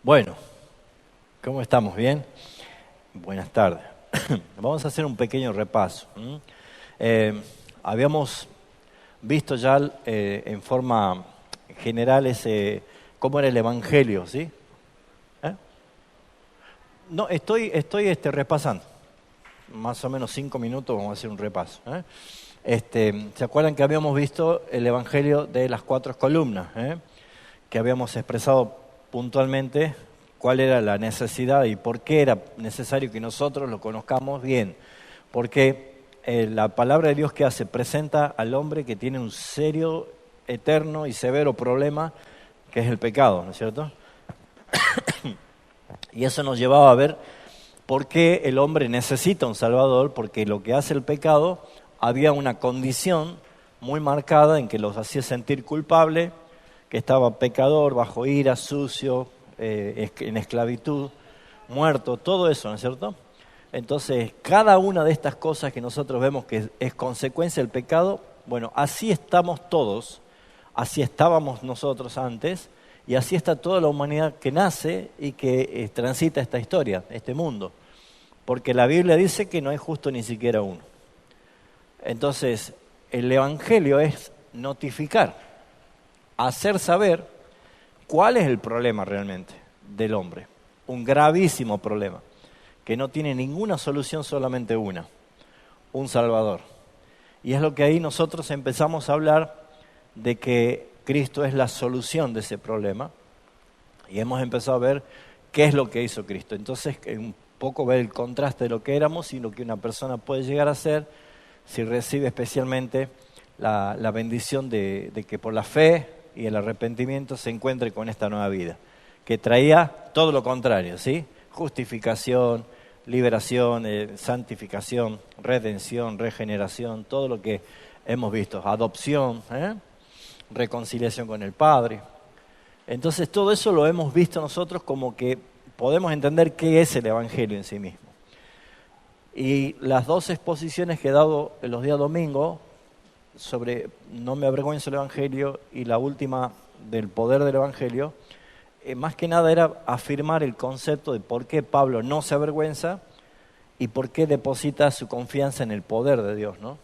Bueno, ¿cómo estamos? ¿Bien? Buenas tardes. Vamos a hacer un pequeño repaso. Habíamos visto ya en forma general cómo era el Evangelio, ¿sí? No, estoy repasando. Más o menos 5 minutos vamos a hacer un repaso. ¿Se acuerdan que habíamos visto el Evangelio de las 4 columnas? Que habíamos expresado puntualmente cuál era la necesidad y por qué era necesario que nosotros lo conozcamos bien. Porque la palabra de Dios que hace presenta al hombre que tiene un serio, eterno y severo problema, que es el pecado, ¿no es cierto? Y eso nos llevaba a ver por qué el hombre necesita un Salvador, porque lo que hace el pecado, había una condición muy marcada en que los hacía sentir culpable, que estaba pecador, bajo ira, sucio, en esclavitud, muerto, todo eso, ¿no es cierto? Entonces, cada una de estas cosas que nosotros vemos que es consecuencia del pecado, bueno, así estamos todos, así estábamos nosotros antes, y así está toda la humanidad que nace y que transita esta historia, este mundo. Porque la Biblia dice que no hay justo ni siquiera uno. Entonces, el Evangelio es notificar, hacer saber cuál es el problema realmente del hombre. Un gravísimo problema, que no tiene ninguna solución, solamente una: un Salvador. Y es lo que ahí nosotros empezamos a hablar de que Cristo es la solución de ese problema. Y hemos empezado a ver qué es lo que hizo Cristo. Entonces, un poco ver el contraste de lo que éramos y lo que una persona puede llegar a ser si recibe especialmente la bendición de que por la fe y el arrepentimiento se encuentre con esta nueva vida, que traía todo lo contrario, ¿sí? Justificación, liberación, santificación, redención, regeneración, todo lo que hemos visto, adopción, reconciliación con el Padre. Entonces todo eso lo hemos visto nosotros como que podemos entender qué es el Evangelio en sí mismo. Y las 2 exposiciones que he dado en los días domingos sobre no me avergüenzo del Evangelio y la última del poder del Evangelio, más que nada era afirmar el concepto de por qué Pablo no se avergüenza y por qué deposita su confianza en el poder de Dios, ¿no?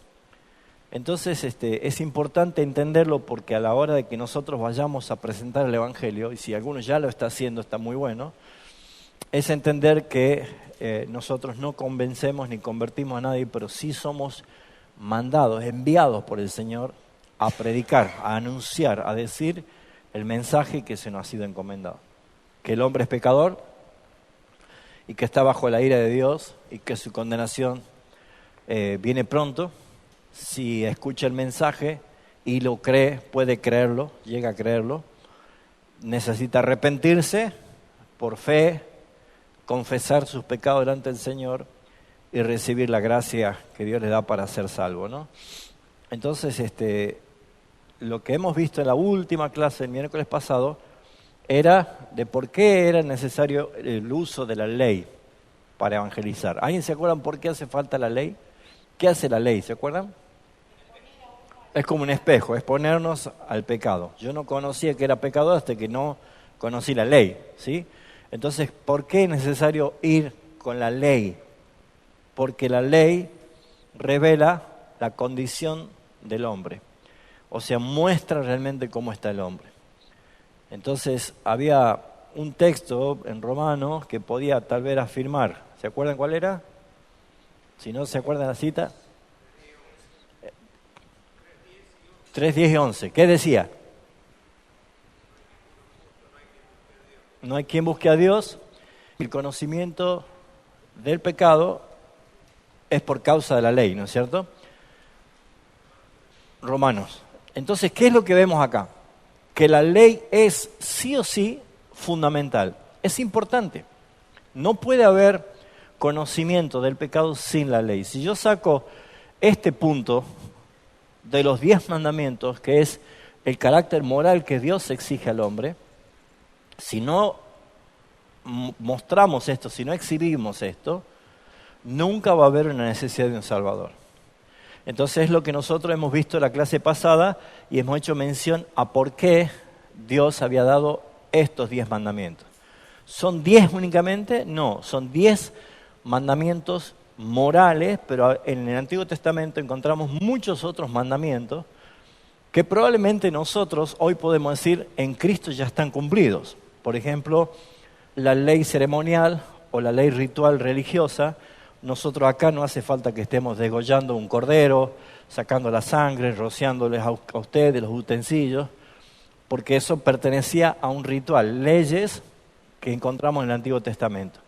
Entonces es importante entenderlo, porque a la hora de que nosotros vayamos a presentar el Evangelio, y si alguno ya lo está haciendo, está muy bueno, es entender que nosotros no convencemos ni convertimos a nadie, pero sí somos mandados, enviados por el Señor a predicar, a anunciar, a decir el mensaje que se nos ha sido encomendado. Que el hombre es pecador y que está bajo la ira de Dios y que su condenación viene pronto. Si escucha el mensaje y lo cree, puede creerlo, llega a creerlo, necesita arrepentirse por fe, confesar sus pecados delante del Señor y recibir la gracia que Dios le da para ser salvo, ¿no? Entonces, lo que hemos visto en la última clase el miércoles pasado era de por qué era necesario el uso de la ley para evangelizar. ¿Alguien se acuerdan por qué hace falta la ley? ¿Qué hace la ley? ¿Se acuerdan? Es como un espejo, es ponernos al pecado. Yo no conocía que era pecador hasta que no conocí la ley, ¿sí? Entonces, ¿por qué es necesario ir con la ley? Porque la ley revela la condición del hombre, o sea, muestra realmente cómo está el hombre. Entonces, había un texto en Romanos que podía tal vez afirmar. ¿Se acuerdan cuál era? Si no se acuerdan la cita. 3, 10 y 11. ¿Qué decía? No hay quien busque a Dios. El conocimiento del pecado es por causa de la ley, ¿no es cierto? Romanos. Entonces, ¿qué es lo que vemos acá? Que la ley es sí o sí fundamental. Es importante. No puede haber conocimiento del pecado sin la ley. Si yo saco este punto de los 10 mandamientos, que es el carácter moral que Dios exige al hombre, si no mostramos esto, si no exhibimos esto, nunca va a haber una necesidad de un Salvador. Entonces es lo que nosotros hemos visto en la clase pasada y hemos hecho mención a por qué Dios había dado estos 10 mandamientos. ¿Son 10 únicamente? No, son 10 mandamientos morales, pero en el Antiguo Testamento encontramos muchos otros mandamientos que probablemente nosotros hoy podemos decir en Cristo ya están cumplidos. Por ejemplo, la ley ceremonial o la ley ritual religiosa, nosotros acá no hace falta que estemos degollando un cordero, sacando la sangre, rociándoles a ustedes los utensilios, porque eso pertenecía a un ritual, leyes que encontramos en el Antiguo Testamento.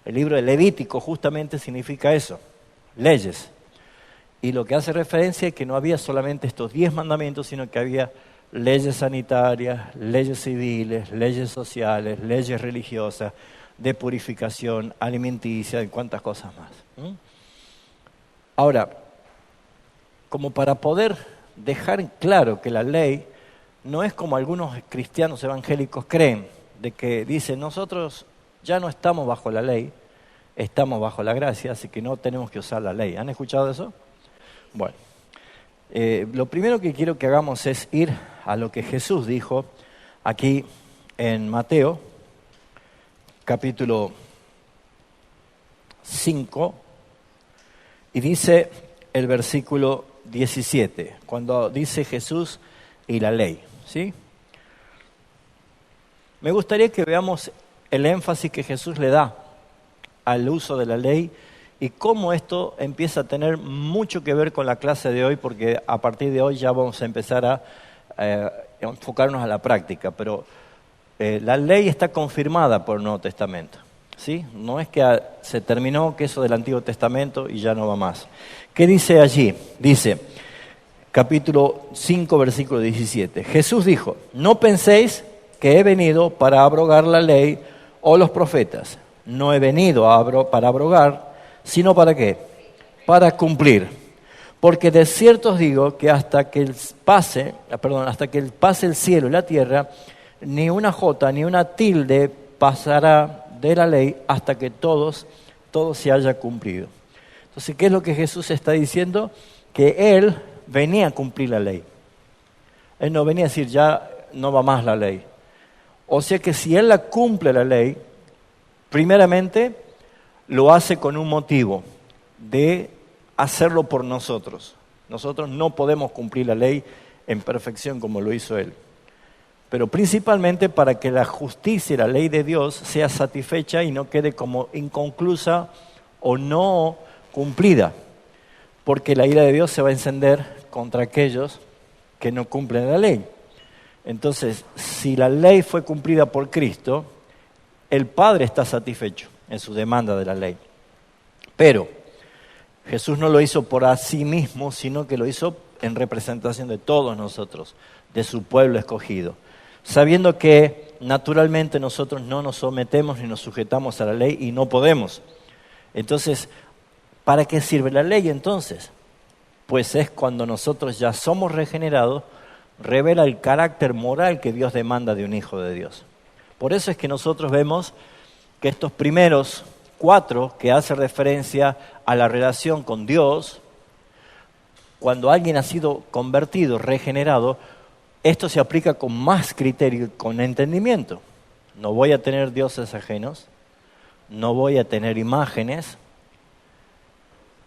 El libro de Levítico justamente significa eso, leyes. Y lo que hace referencia es que no había solamente estos 10 mandamientos, sino que había leyes sanitarias, leyes civiles, leyes sociales, leyes religiosas, de purificación, alimenticia y cuantas cosas más. Ahora, como para poder dejar claro que la ley no es como algunos cristianos evangélicos creen, de que dicen nosotros ya no estamos bajo la ley, estamos bajo la gracia, así que no tenemos que usar la ley. ¿Han escuchado eso? Bueno, lo primero que quiero que hagamos es ir a lo que Jesús dijo aquí en Mateo, capítulo 5, y dice el versículo 17, cuando dice Jesús y la ley, ¿sí? Me gustaría que veamos el énfasis que Jesús le da al uso de la ley y cómo esto empieza a tener mucho que ver con la clase de hoy, porque a partir de hoy ya vamos a empezar a enfocarnos a la práctica, pero la ley está confirmada por el Nuevo Testamento, ¿sí? No es que se terminó que eso del Antiguo Testamento y ya no va más. ¿Qué dice allí? Dice, capítulo 5, versículo 17, Jesús dijo, no penséis que he venido para abrogar la ley o los profetas. No he venido para abrogar, sino ¿para qué? Para cumplir. Porque de cierto os digo que hasta que pase el cielo y la tierra, ni una jota ni una tilde pasará de la ley hasta que todo se haya cumplido. Entonces, ¿qué es lo que Jesús está diciendo? Que Él venía a cumplir la ley. Él no venía a decir, ya no va más la ley. O sea que si Él la cumple la ley, primeramente lo hace con un motivo de hacerlo por nosotros. Nosotros no podemos cumplir la ley en perfección como lo hizo Él. Pero principalmente para que la justicia y la ley de Dios sea satisfecha y no quede como inconclusa o no cumplida. Porque la ira de Dios se va a encender contra aquellos que no cumplen la ley. Entonces, si la ley fue cumplida por Cristo, el Padre está satisfecho en su demanda de la ley. Pero Jesús no lo hizo por sí mismo, sino que lo hizo en representación de todos nosotros, de su pueblo escogido. Sabiendo que naturalmente nosotros no nos sometemos ni nos sujetamos a la ley y no podemos. Entonces, ¿para qué sirve la ley entonces? Pues es cuando nosotros ya somos regenerados, revela el carácter moral que Dios demanda de un hijo de Dios. Por eso es que nosotros vemos que estos primeros 4 que hace referencia a la relación con Dios, cuando alguien ha sido convertido, regenerado, esto se aplica con más criterio y con entendimiento. No voy a tener dioses ajenos, no voy a tener imágenes,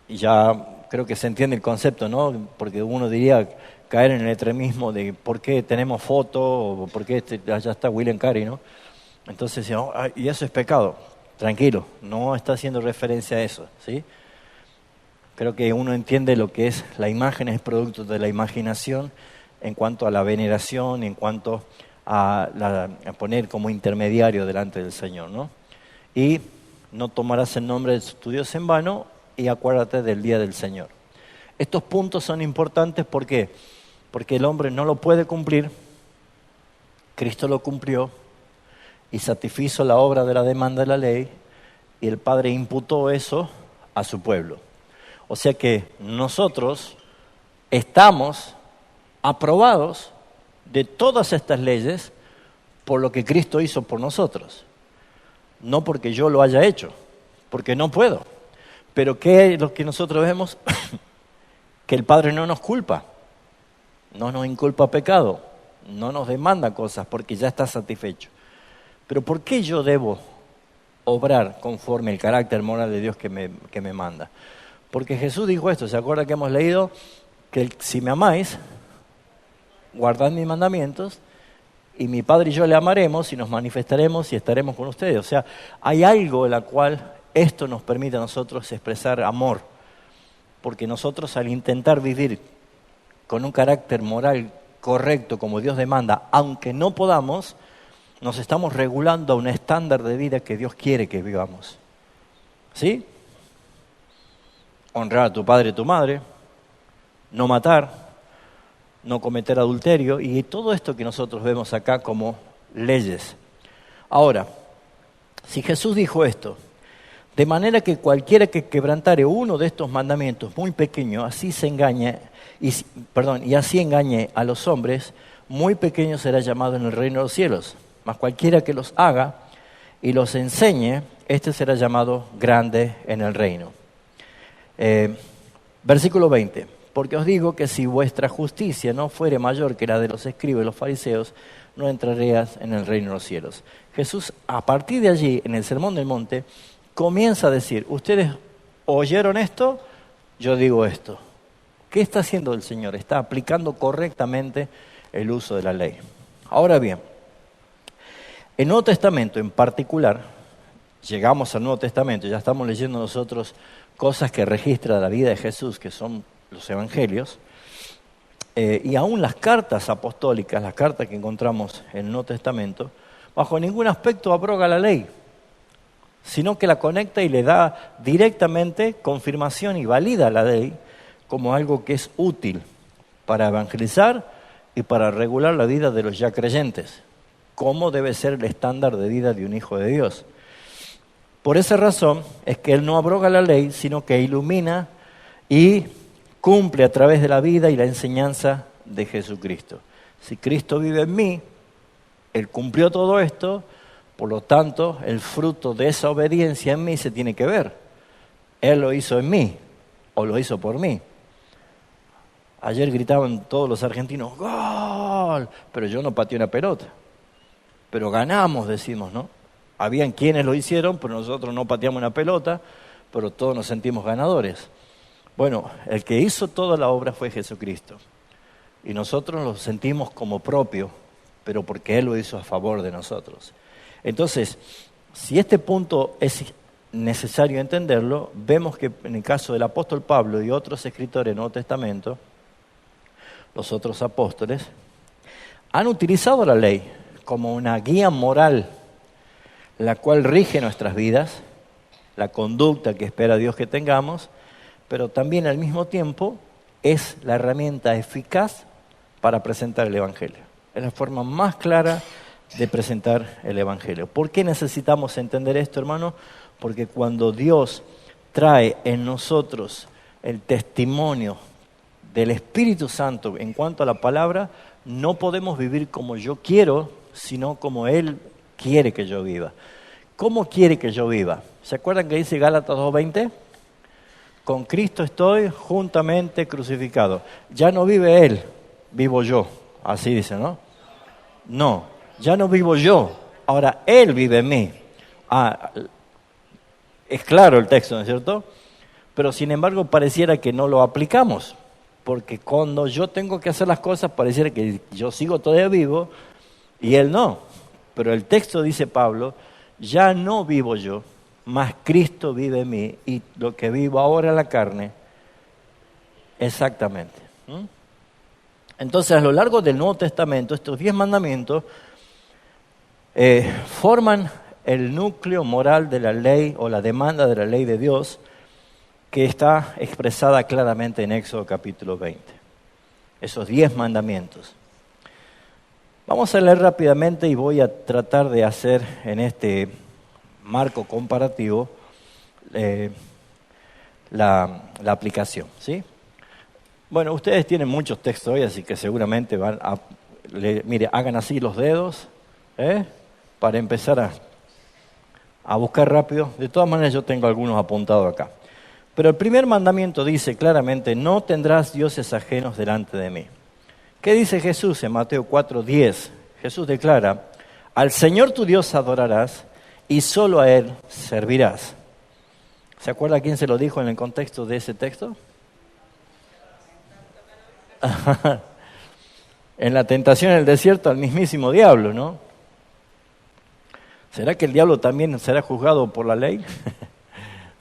y ya creo que se entiende el concepto, ¿no? Porque uno diría caer en el extremismo de por qué tenemos fotos o por qué allá está William Carey, ¿no? Entonces, y eso es pecado. Tranquilo, no está haciendo referencia a eso, ¿sí? Creo que uno entiende lo que es la imagen, es producto de la imaginación en cuanto a la veneración, en cuanto a poner como intermediario delante del Señor, ¿no? Y no tomarás el nombre de tu Dios en vano y acuérdate del día del Señor. Estos puntos son importantes, ¿por qué? Porque el hombre no lo puede cumplir, Cristo lo cumplió y satisfizo la obra de la demanda de la ley y el Padre imputó eso a su pueblo. O sea que nosotros estamos aprobados de todas estas leyes por lo que Cristo hizo por nosotros. No porque yo lo haya hecho, porque no puedo. Pero ¿qué es lo que nosotros vemos? Que el Padre no nos culpa, no nos inculpa pecado, no nos demanda cosas porque ya está satisfecho. Pero ¿por qué yo debo obrar conforme el carácter moral de Dios que me manda. Porque Jesús dijo esto, ¿se acuerda que hemos leído? Que si me amáis, guardad mis mandamientos, y mi Padre y yo le amaremos y nos manifestaremos y estaremos con ustedes. O sea, hay algo en la cual esto nos permite a nosotros expresar amor. Porque nosotros al intentar vivir con un carácter moral correcto como Dios demanda, aunque no podamos, nos estamos regulando a un estándar de vida que Dios quiere que vivamos. ¿Sí? Honrar a tu padre y tu madre, no matar, no cometer adulterio y todo esto que nosotros vemos acá como leyes. Ahora, si Jesús dijo esto, de manera que cualquiera que quebrantare uno de estos mandamientos muy pequeño, así se engaña, y así engañe a los hombres, muy pequeño será llamado en el reino de los cielos. Mas cualquiera que los haga y los enseñe, este será llamado grande en el reino. Versículo 20. Porque os digo que si vuestra justicia no fuere mayor que la de los escribas y los fariseos, no entraréis en el reino de los cielos. Jesús, a partir de allí, en el Sermón del Monte, comienza a decir, ustedes oyeron esto, yo digo esto. ¿Qué está haciendo el Señor? Está aplicando correctamente el uso de la ley. Ahora bien, el Nuevo Testamento en particular, llegamos al Nuevo Testamento, ya estamos leyendo nosotros cosas que registra la vida de Jesús, que son los evangelios, y aún las cartas apostólicas, las cartas que encontramos en el Nuevo Testamento, bajo ningún aspecto abroga la ley, sino que la conecta y le da directamente confirmación y valida la ley como algo que es útil para evangelizar y para regular la vida de los ya creyentes, cómo debe ser el estándar de vida de un hijo de Dios. Por esa razón es que Él no abroga la ley, sino que ilumina y cumple a través de la vida y la enseñanza de Jesucristo. Si Cristo vive en mí, Él cumplió todo esto, por lo tanto, el fruto de esa obediencia en mí se tiene que ver. Él lo hizo en mí, o lo hizo por mí. Ayer gritaban todos los argentinos, ¡gol! Pero yo no pateé una pelota. Pero ganamos, decimos, ¿no? Habían quienes lo hicieron, pero nosotros no pateamos una pelota, pero todos nos sentimos ganadores. Bueno, el que hizo toda la obra fue Jesucristo. Y nosotros lo sentimos como propio, pero porque Él lo hizo a favor de nosotros. Entonces, si este punto es necesario entenderlo, vemos que en el caso del apóstol Pablo y otros escritores del Nuevo Testamento, los otros apóstoles, han utilizado la ley como una guía moral, la cual rige nuestras vidas, la conducta que espera Dios que tengamos, pero también al mismo tiempo es la herramienta eficaz para presentar el Evangelio. Es la forma más clara de presentar el Evangelio. ¿Por qué necesitamos entender esto, hermano? Porque cuando Dios trae en nosotros el testimonio del Espíritu Santo en cuanto a la palabra, no podemos vivir como yo quiero, sino como Él quiere que yo viva. ¿Cómo quiere que yo viva? ¿Se acuerdan que dice Gálatas 2:20? Con Cristo estoy juntamente crucificado. Ya no vive Él, vivo yo. Así dice, ¿no? No, ya no vivo yo. Ahora Él vive en mí. Es claro el texto, ¿no es cierto? Pero sin embargo pareciera que no lo aplicamos. Porque cuando yo tengo que hacer las cosas pareciera que yo sigo todavía vivo y Él no. Pero el texto dice Pablo, ya no vivo yo, mas Cristo vive en mí y lo que vivo ahora en la carne, exactamente. Entonces a lo largo del Nuevo Testamento estos 10 mandamientos forman el núcleo moral de la ley o la demanda de la ley de Dios que está expresada claramente en Éxodo capítulo 20. Esos 10 mandamientos. Vamos a leer rápidamente y voy a tratar de hacer en este marco comparativo la aplicación, ¿sí? Bueno, ustedes tienen muchos textos hoy, así que seguramente van a... mire, hagan así los dedos, para empezar a buscar rápido. De todas maneras yo tengo algunos apuntados acá. Pero el primer mandamiento dice claramente, no tendrás dioses ajenos delante de mí. ¿Qué dice Jesús en Mateo 4:10? Jesús declara, al Señor tu Dios adorarás y solo a Él servirás. ¿Se acuerda quién se lo dijo en el contexto de ese texto? En la tentación en el desierto al mismísimo diablo, ¿no? ¿Será que el diablo también será juzgado por la ley?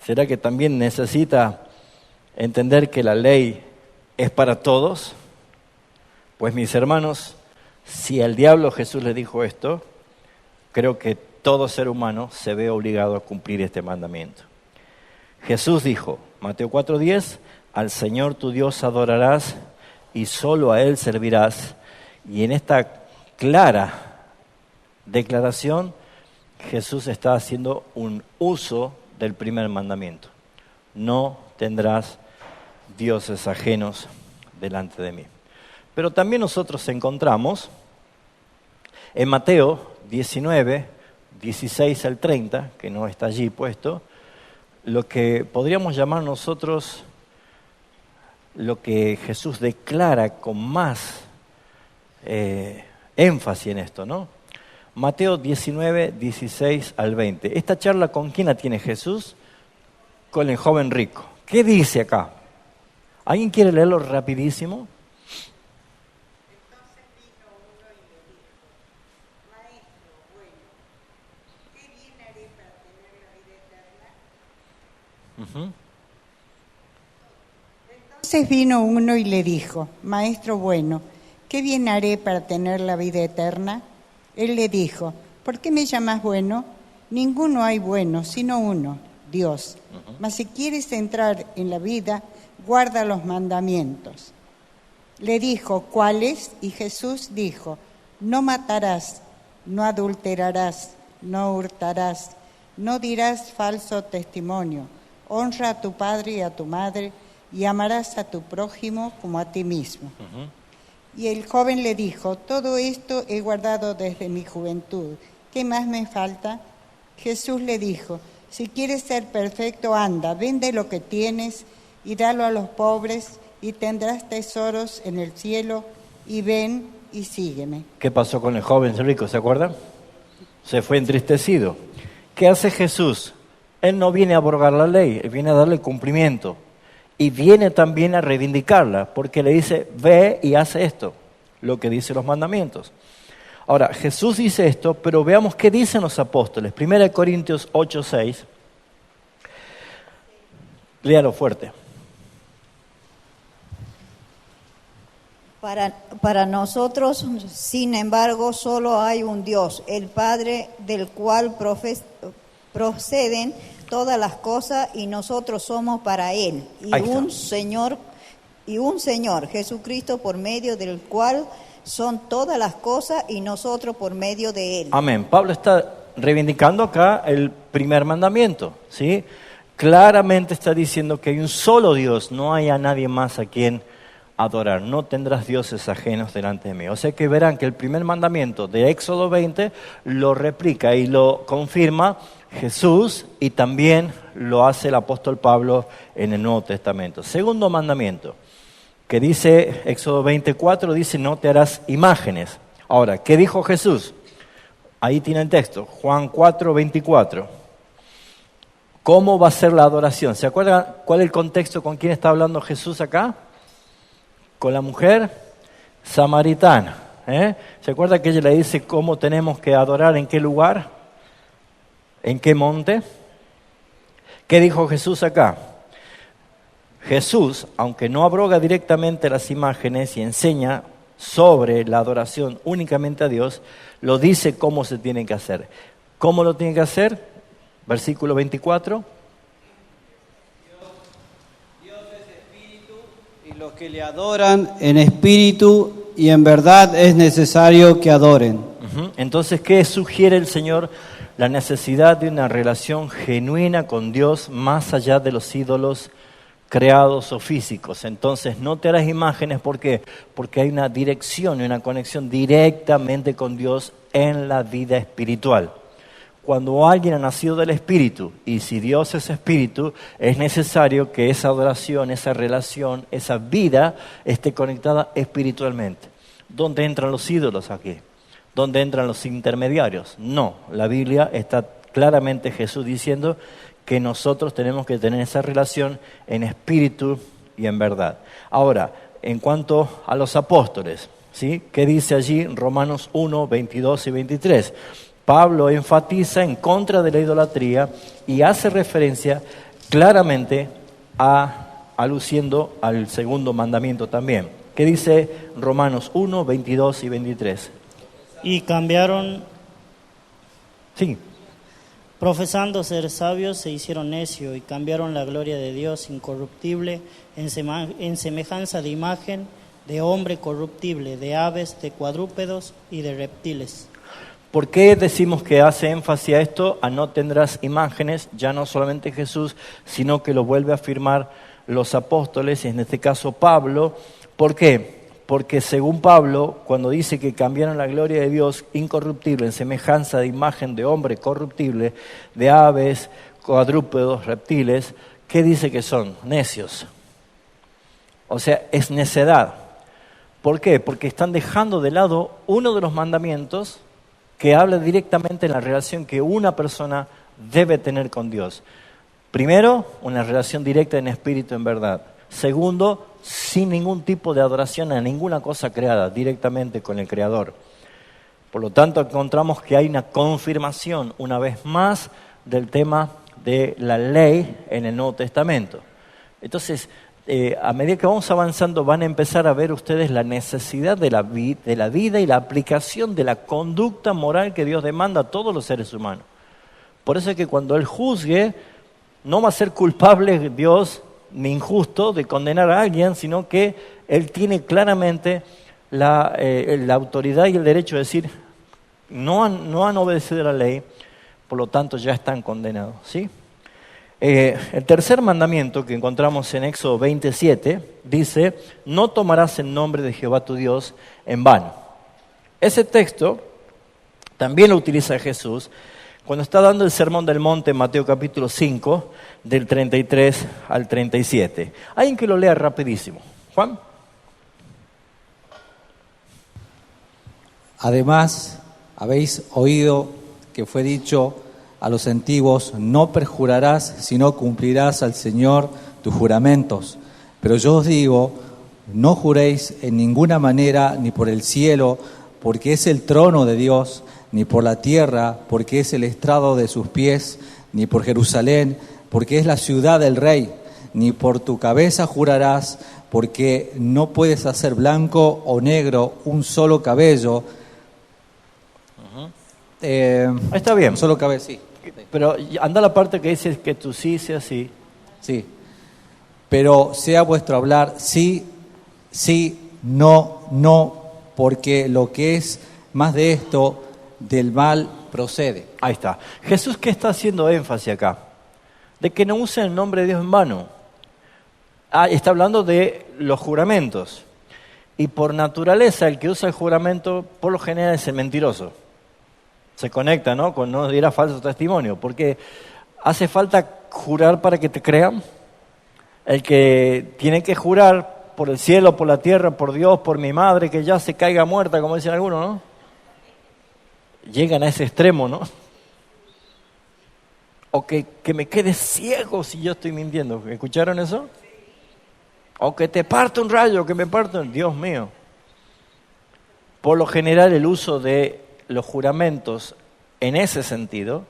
¿Será que también necesita entender que la ley es para todos? Pues mis hermanos, si al diablo Jesús le dijo esto, creo que todo ser humano se ve obligado a cumplir este mandamiento. Jesús dijo, Mateo 4:10, al Señor tu Dios adorarás y solo a Él servirás. Y en esta clara declaración, Jesús está haciendo un uso del primer mandamiento. No tendrás dioses ajenos delante de mí. Pero también nosotros encontramos en Mateo 19, 16 al 30, que no está allí puesto, lo que podríamos llamar nosotros, lo que Jesús declara con más énfasis en esto, ¿no? Mateo 19, 16 al 20. Esta charla, ¿con quién la tiene Jesús? Con el joven rico. ¿Qué dice acá? ¿Alguien quiere leerlo rapidísimo? Entonces vino uno y le dijo, Maestro, bueno, ¿qué bien haré para tener la vida eterna? Entonces vino uno y le dijo, Maestro, bueno, ¿qué bien haré para tener la vida eterna? Él le dijo, ¿por qué me llamas bueno? Ninguno hay bueno, sino uno, Dios. Mas si quieres entrar en la vida, guarda los mandamientos. Le dijo, ¿cuáles? Y Jesús dijo, no matarás, no adulterarás, no hurtarás, no dirás falso testimonio, honra a tu padre y a tu madre, y amarás a tu prójimo como a ti mismo. Y el joven le dijo, todo esto he guardado desde mi juventud, ¿qué más me falta? Jesús le dijo, si quieres ser perfecto, anda, vende lo que tienes y dalo a los pobres, y tendrás tesoros en el cielo, y ven y sígueme. ¿Qué pasó con el joven rico? ¿Se acuerdan? Se fue entristecido. ¿Qué hace Jesús? Él no viene a abrogar la ley, Él viene a darle cumplimiento. Y viene también a reivindicarla, porque le dice, ve y haz esto, lo que dicen los mandamientos. Ahora, Jesús dice esto, pero veamos qué dicen los apóstoles. 1 Corintios 8:6. Léalo fuerte. Para nosotros, sin embargo, solo hay un Dios, el Padre, del cual proceden todas las cosas, y nosotros somos para Él, y un Señor, Jesucristo, por medio del cual son todas las cosas, y nosotros por medio de Él. Amén. Pablo está reivindicando acá el primer mandamiento, ¿sí? Claramente está diciendo que hay un solo Dios, no hay a nadie más a quien adorar. No tendrás dioses ajenos delante de mí. O sea que verán que el primer mandamiento de Éxodo 20 lo replica y lo confirma Jesús, y también lo hace el apóstol Pablo en el Nuevo Testamento. Segundo mandamiento, que dice Éxodo 24, dice no te harás imágenes. Ahora, ¿qué dijo Jesús? Ahí tiene el texto, Juan 4, 24. ¿Cómo va a ser la adoración? ¿Se acuerdan cuál es el contexto con quién está hablando Jesús acá? Con la mujer samaritana. ¿Se acuerda que ella le dice cómo tenemos que adorar, en qué lugar? ¿En qué monte? ¿Qué dijo Jesús acá? Jesús, aunque no abroga directamente las imágenes y enseña sobre la adoración únicamente a Dios, lo dice cómo se tiene que hacer. ¿Cómo lo tiene que hacer? Versículo 24. Dios es espíritu, y los que le adoran en espíritu y en verdad es necesario que adoren. Entonces, ¿qué sugiere el Señor? La necesidad de una relación genuina con Dios más allá de los ídolos creados o físicos. Entonces, no te harás imágenes. ¿Por qué? Porque hay una dirección y una conexión directamente con Dios en la vida espiritual. Cuando alguien ha nacido del Espíritu, y si Dios es Espíritu, es necesario que esa adoración, esa relación, esa vida esté conectada espiritualmente. ¿Dónde entran los ídolos aquí? ¿Dónde entran los intermediarios? No, la Biblia está claramente Jesús diciendo que nosotros tenemos que tener esa relación en espíritu y en verdad. Ahora, en cuanto a los apóstoles, ¿sí? ¿Qué dice allí Romanos 1, 22 y 23? Pablo enfatiza en contra de la idolatría y hace referencia claramente aluciendo al segundo mandamiento también. ¿Qué dice Romanos 1, 22 y 23? Y cambiaron, Sí, profesando ser sabios, se hicieron necios y cambiaron la gloria de Dios incorruptible en semejanza de imagen de hombre corruptible, de aves, de cuadrúpedos y de reptiles. ¿por qué decimos que hace énfasis a esto? A no tendrás imágenes, ya no solamente Jesús, sino que lo vuelve a afirmar los apóstoles, y en este caso Pablo. ¿Por qué? Porque según Pablo, cuando dice que cambiaron la gloria de Dios incorruptible en semejanza de imagen de hombre corruptible, de aves, cuadrúpedos, reptiles, ¿qué dice que son? Necios. O sea, es necedad. ¿Por qué? Porque están dejando de lado uno de los mandamientos que habla directamente en la relación que una persona debe tener con Dios. Primero, una relación directa en espíritu, en verdad. Segundo, sin ningún tipo de adoración a ninguna cosa creada, directamente con el Creador. Por lo tanto, encontramos que hay una confirmación, una vez más, del tema de la ley en el Nuevo Testamento. Entonces, a medida que vamos avanzando, van a empezar a ver ustedes la necesidad de la vida y la aplicación de la conducta moral que Dios demanda a todos los seres humanos. Por eso es que cuando Él juzgue, no va a ser culpable Dios ni injusto de condenar a alguien, sino que Él tiene claramente la autoridad y el derecho de decir, no han obedecido la ley, por lo tanto ya están condenados, ¿sí? El tercer mandamiento que encontramos en Éxodo 27 dice, no tomarás el nombre de Jehová tu Dios en vano. Ese texto también lo utiliza Jesús cuando está dando el Sermón del Monte en Mateo capítulo 5, del 33 al 37. Alguien que lo lea rapidísimo. Juan. Además, habéis oído que fue dicho a los antiguos, no perjurarás, sino cumplirás al Señor tus juramentos. Pero yo os digo, no juréis en ninguna manera, ni por el cielo, porque es el trono de Dios, ni por la tierra, porque es el estrado de sus pies, ni por Jerusalén, porque es la ciudad del Rey, ni por tu cabeza jurarás, porque no puedes hacer blanco o negro un solo cabello. Está bien. Un solo cabello, sí. Pero anda la parte que dice que tú sí sea sí. Sí. Pero sea vuestro hablar sí, sí, no, no, porque lo que es más de esto, del mal procede. Ahí está. Jesús, ¿qué está haciendo énfasis acá? De que no usen el nombre de Dios en vano. Está hablando de los juramentos. Y por naturaleza, el que usa el juramento, por lo general, es el mentiroso. Se conecta, ¿no? Con no dirá falso testimonio. Porque hace falta jurar para que te crean. El que tiene que jurar por el cielo, por la tierra, por Dios, por mi madre, que ya se caiga muerta, como dicen algunos, ¿no? Llegan a ese extremo, ¿no? O que me quede ciego si yo estoy mintiendo. ¿Escucharon eso? O que te parte un rayo, que me parte un... Dios mío. Por lo general, el uso de los juramentos en ese sentido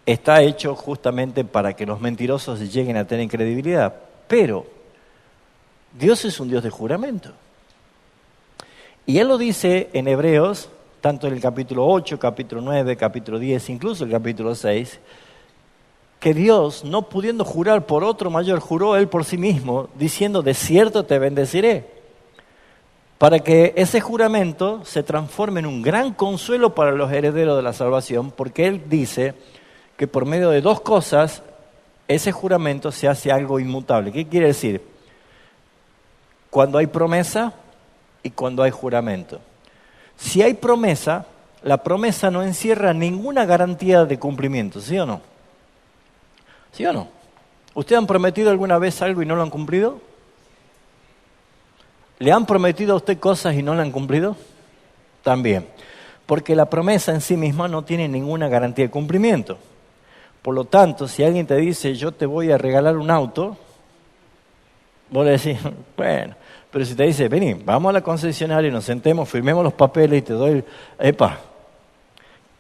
está hecho justamente para que los mentirosos lleguen a tener credibilidad. Pero Dios es un Dios de juramento. Y Él lo dice en Hebreos, tanto en el capítulo 8, capítulo 9, capítulo 10, incluso el capítulo 6, que Dios, no pudiendo jurar por otro mayor, juró Él por sí mismo, diciendo, de cierto te bendeciré, para que ese juramento se transforme en un gran consuelo para los herederos de la salvación, porque Él dice que por medio de dos cosas, ese juramento se hace algo inmutable. ¿Qué quiere decir? Cuando hay promesa y cuando hay juramento. Si hay promesa, la promesa no encierra ninguna garantía de cumplimiento, ¿sí o no? ¿Sí o no? ¿Ustedes han prometido alguna vez algo y no lo han cumplido? ¿Le han prometido a usted cosas y no lo han cumplido? También. Porque la promesa en sí misma no tiene ninguna garantía de cumplimiento. Por lo tanto, si alguien te dice, yo te voy a regalar un auto, vos le decís, bueno, pero si te dice, vení, vamos a la concesionaria, nos sentemos, firmemos los papeles y te doy, epa.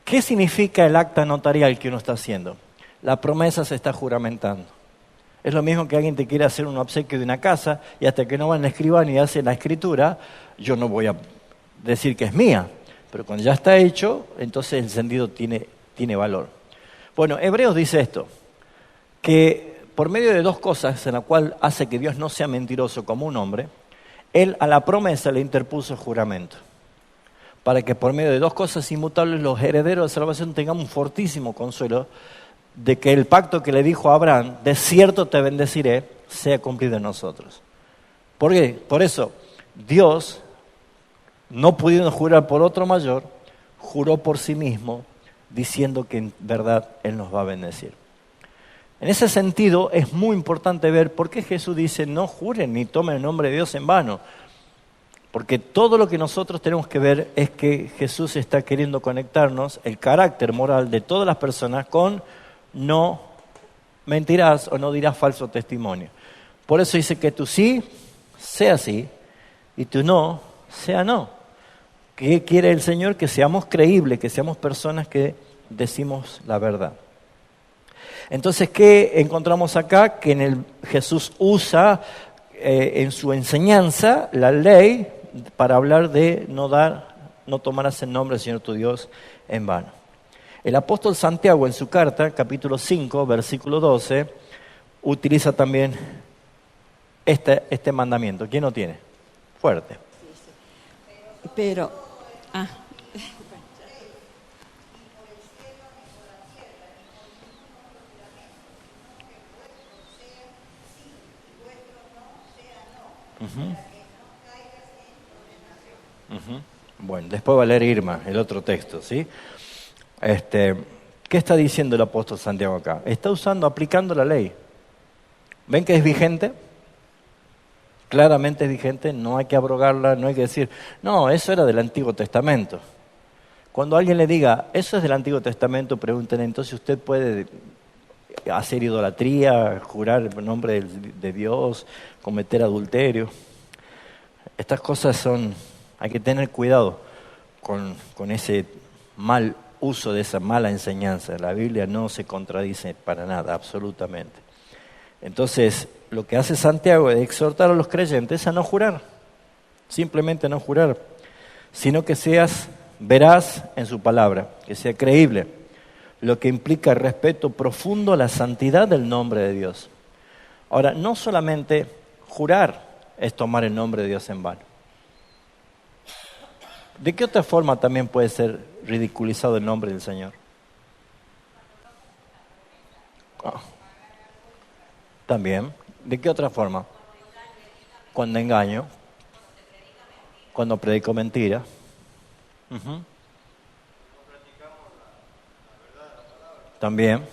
¿Qué significa el acta notarial que uno está haciendo? La promesa se está juramentando. Es lo mismo que alguien te quiere hacer un obsequio de una casa y hasta que no va en la escribano y hace la escritura, yo no voy a decir que es mía. Pero cuando ya está hecho, entonces el sentido tiene valor. Bueno, Hebreos dice esto, que por medio de dos cosas en la cual hace que Dios no sea mentiroso como un hombre, Él a la promesa le interpuso juramento. Para que por medio de dos cosas inmutables los herederos de salvación tengan un fortísimo consuelo de que el pacto que le dijo a Abraham, de cierto te bendeciré, sea cumplido en nosotros. ¿Por qué? Por eso, Dios, no pudiendo jurar por otro mayor, juró por sí mismo, diciendo que en verdad Él nos va a bendecir. En ese sentido, es muy importante ver por qué Jesús dice, no juren ni tomen el nombre de Dios en vano. Porque todo lo que nosotros tenemos que ver es que Jesús está queriendo conectarnos, el carácter moral de todas las personas con no mentirás o no dirás falso testimonio. Por eso dice que tu sí sea sí y tu no sea no. ¿Qué quiere el Señor? Que seamos creíbles, que seamos personas que decimos la verdad. Entonces, ¿qué encontramos acá? Que Jesús usa en su enseñanza la ley para hablar de no tomarás el nombre del Señor tu Dios en vano. El apóstol Santiago en su carta, capítulo 5, versículo 12, utiliza también este mandamiento. ¿Quién lo tiene? Fuerte. Pero, Bueno, después va a leer Irma, el otro texto, ¿sí? ¿Qué está diciendo el apóstol Santiago acá? Está aplicando la ley. ¿Ven que es vigente? Claramente es vigente, no hay que abrogarla, no hay que decir, no, eso era del Antiguo Testamento. Cuando alguien le diga, eso es del Antiguo Testamento, pregúntenle, entonces usted puede hacer idolatría, jurar en nombre de Dios, cometer adulterio. Estas cosas hay que tener cuidado con ese mal uso de esa mala enseñanza. La Biblia no se contradice para nada, absolutamente. Entonces, lo que hace Santiago es exhortar a los creyentes a no jurar, simplemente no jurar, sino que seas veraz en su palabra, que sea creíble, lo que implica respeto profundo a la santidad del nombre de Dios. Ahora, no solamente jurar es tomar el nombre de Dios en vano. ¿De qué otra forma también puede ser ridiculizado el nombre del Señor? También. ¿De qué otra forma? Cuando engaño, cuando predico mentira. También.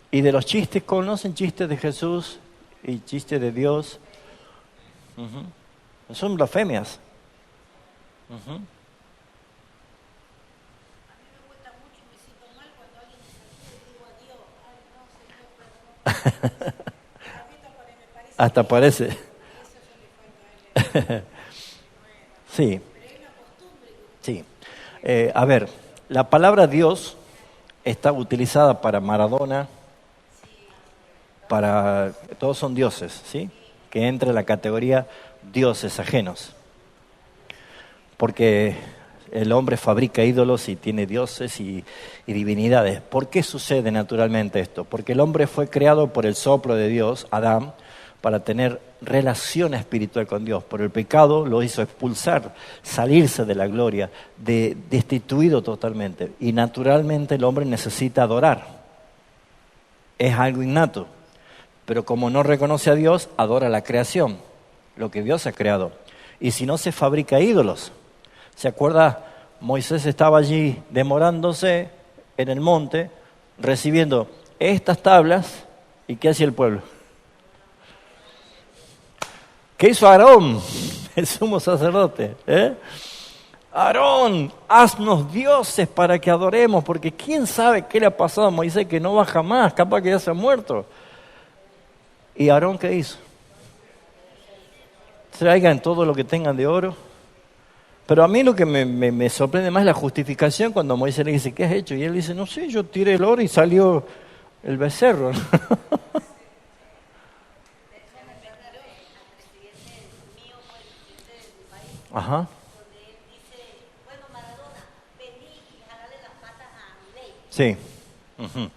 Y de los chistes, ¿conocen chistes de Jesús y chistes de Dios? Son blasfemias. Hasta parece. Sí. Sí. A ver, la palabra Dios está utilizada para Maradona, todos son dioses, ¿sí? Que entra en la categoría dioses ajenos. Porque el hombre fabrica ídolos y tiene dioses y divinidades. ¿Por qué sucede naturalmente esto? Porque el hombre fue creado por el soplo de Dios, Adán, para tener relación espiritual con Dios. Por el pecado lo hizo expulsar, salirse de la gloria, destituido totalmente. Y naturalmente el hombre necesita adorar. Es algo innato. Pero como no reconoce a Dios, adora la creación, lo que Dios ha creado. Y si no, se fabrica ídolos. ¿Se acuerda? Moisés estaba allí demorándose en el monte, recibiendo estas tablas. ¿Y qué hacía el pueblo? ¿Qué hizo Aarón, el sumo sacerdote? Aarón, haznos dioses para que adoremos, porque quién sabe qué le ha pasado a Moisés que no baja más, capaz que ya se ha muerto. ¿Y Aarón qué hizo? Traigan todo lo que tengan de oro. Pero a mí lo que me sorprende más es la justificación cuando Moisés le dice, ¿qué has hecho? Y él dice, no sé, yo tiré el oro y salió el becerro. Ajá. Sí. Uh-huh.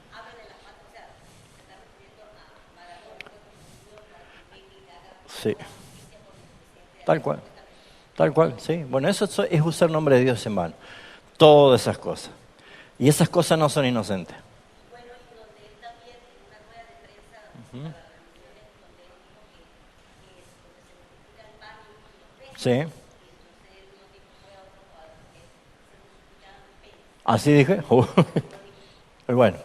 Sí. Tal cual, sí. Bueno, eso es usar el nombre de Dios en vano. Todas esas cosas. Y esas cosas no son inocentes. Uh-huh. Sí. Así dije. Bueno.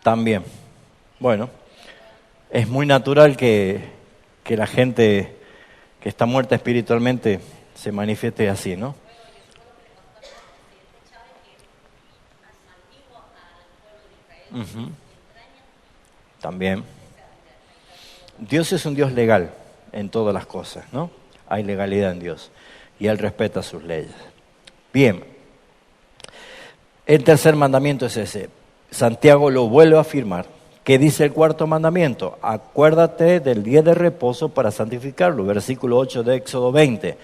También. Bueno. Es muy natural que la gente que está muerta espiritualmente se manifieste así, ¿no? Uh-huh. También. Dios es un Dios legal en todas las cosas, ¿no? Hay legalidad en Dios y Él respeta sus leyes. Bien. El tercer mandamiento es ese. Santiago lo vuelve a afirmar. ¿Qué dice el cuarto mandamiento? Acuérdate del día de reposo para santificarlo. Versículo 8 de Éxodo 20.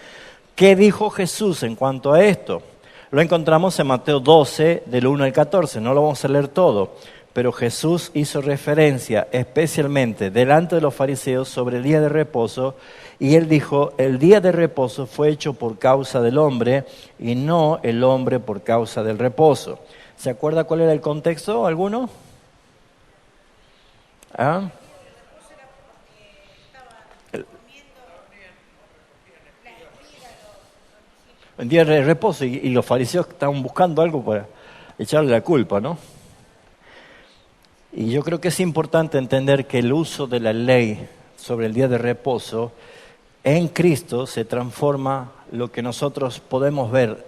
¿Qué dijo Jesús en cuanto a esto? Lo encontramos en Mateo 12, del 1 al 14. No lo vamos a leer todo. Pero Jesús hizo referencia especialmente delante de los fariseos sobre el día de reposo. Y Él dijo, el día de reposo fue hecho por causa del hombre y no el hombre por causa del reposo. ¿Se acuerda cuál era el contexto? ¿Alguno? ¿Ah? En día de reposo y los fariseos estaban buscando algo para echarle la culpa, ¿no? Y yo creo que es importante entender que el uso de la ley sobre el día de reposo en Cristo se transforma lo que nosotros podemos ver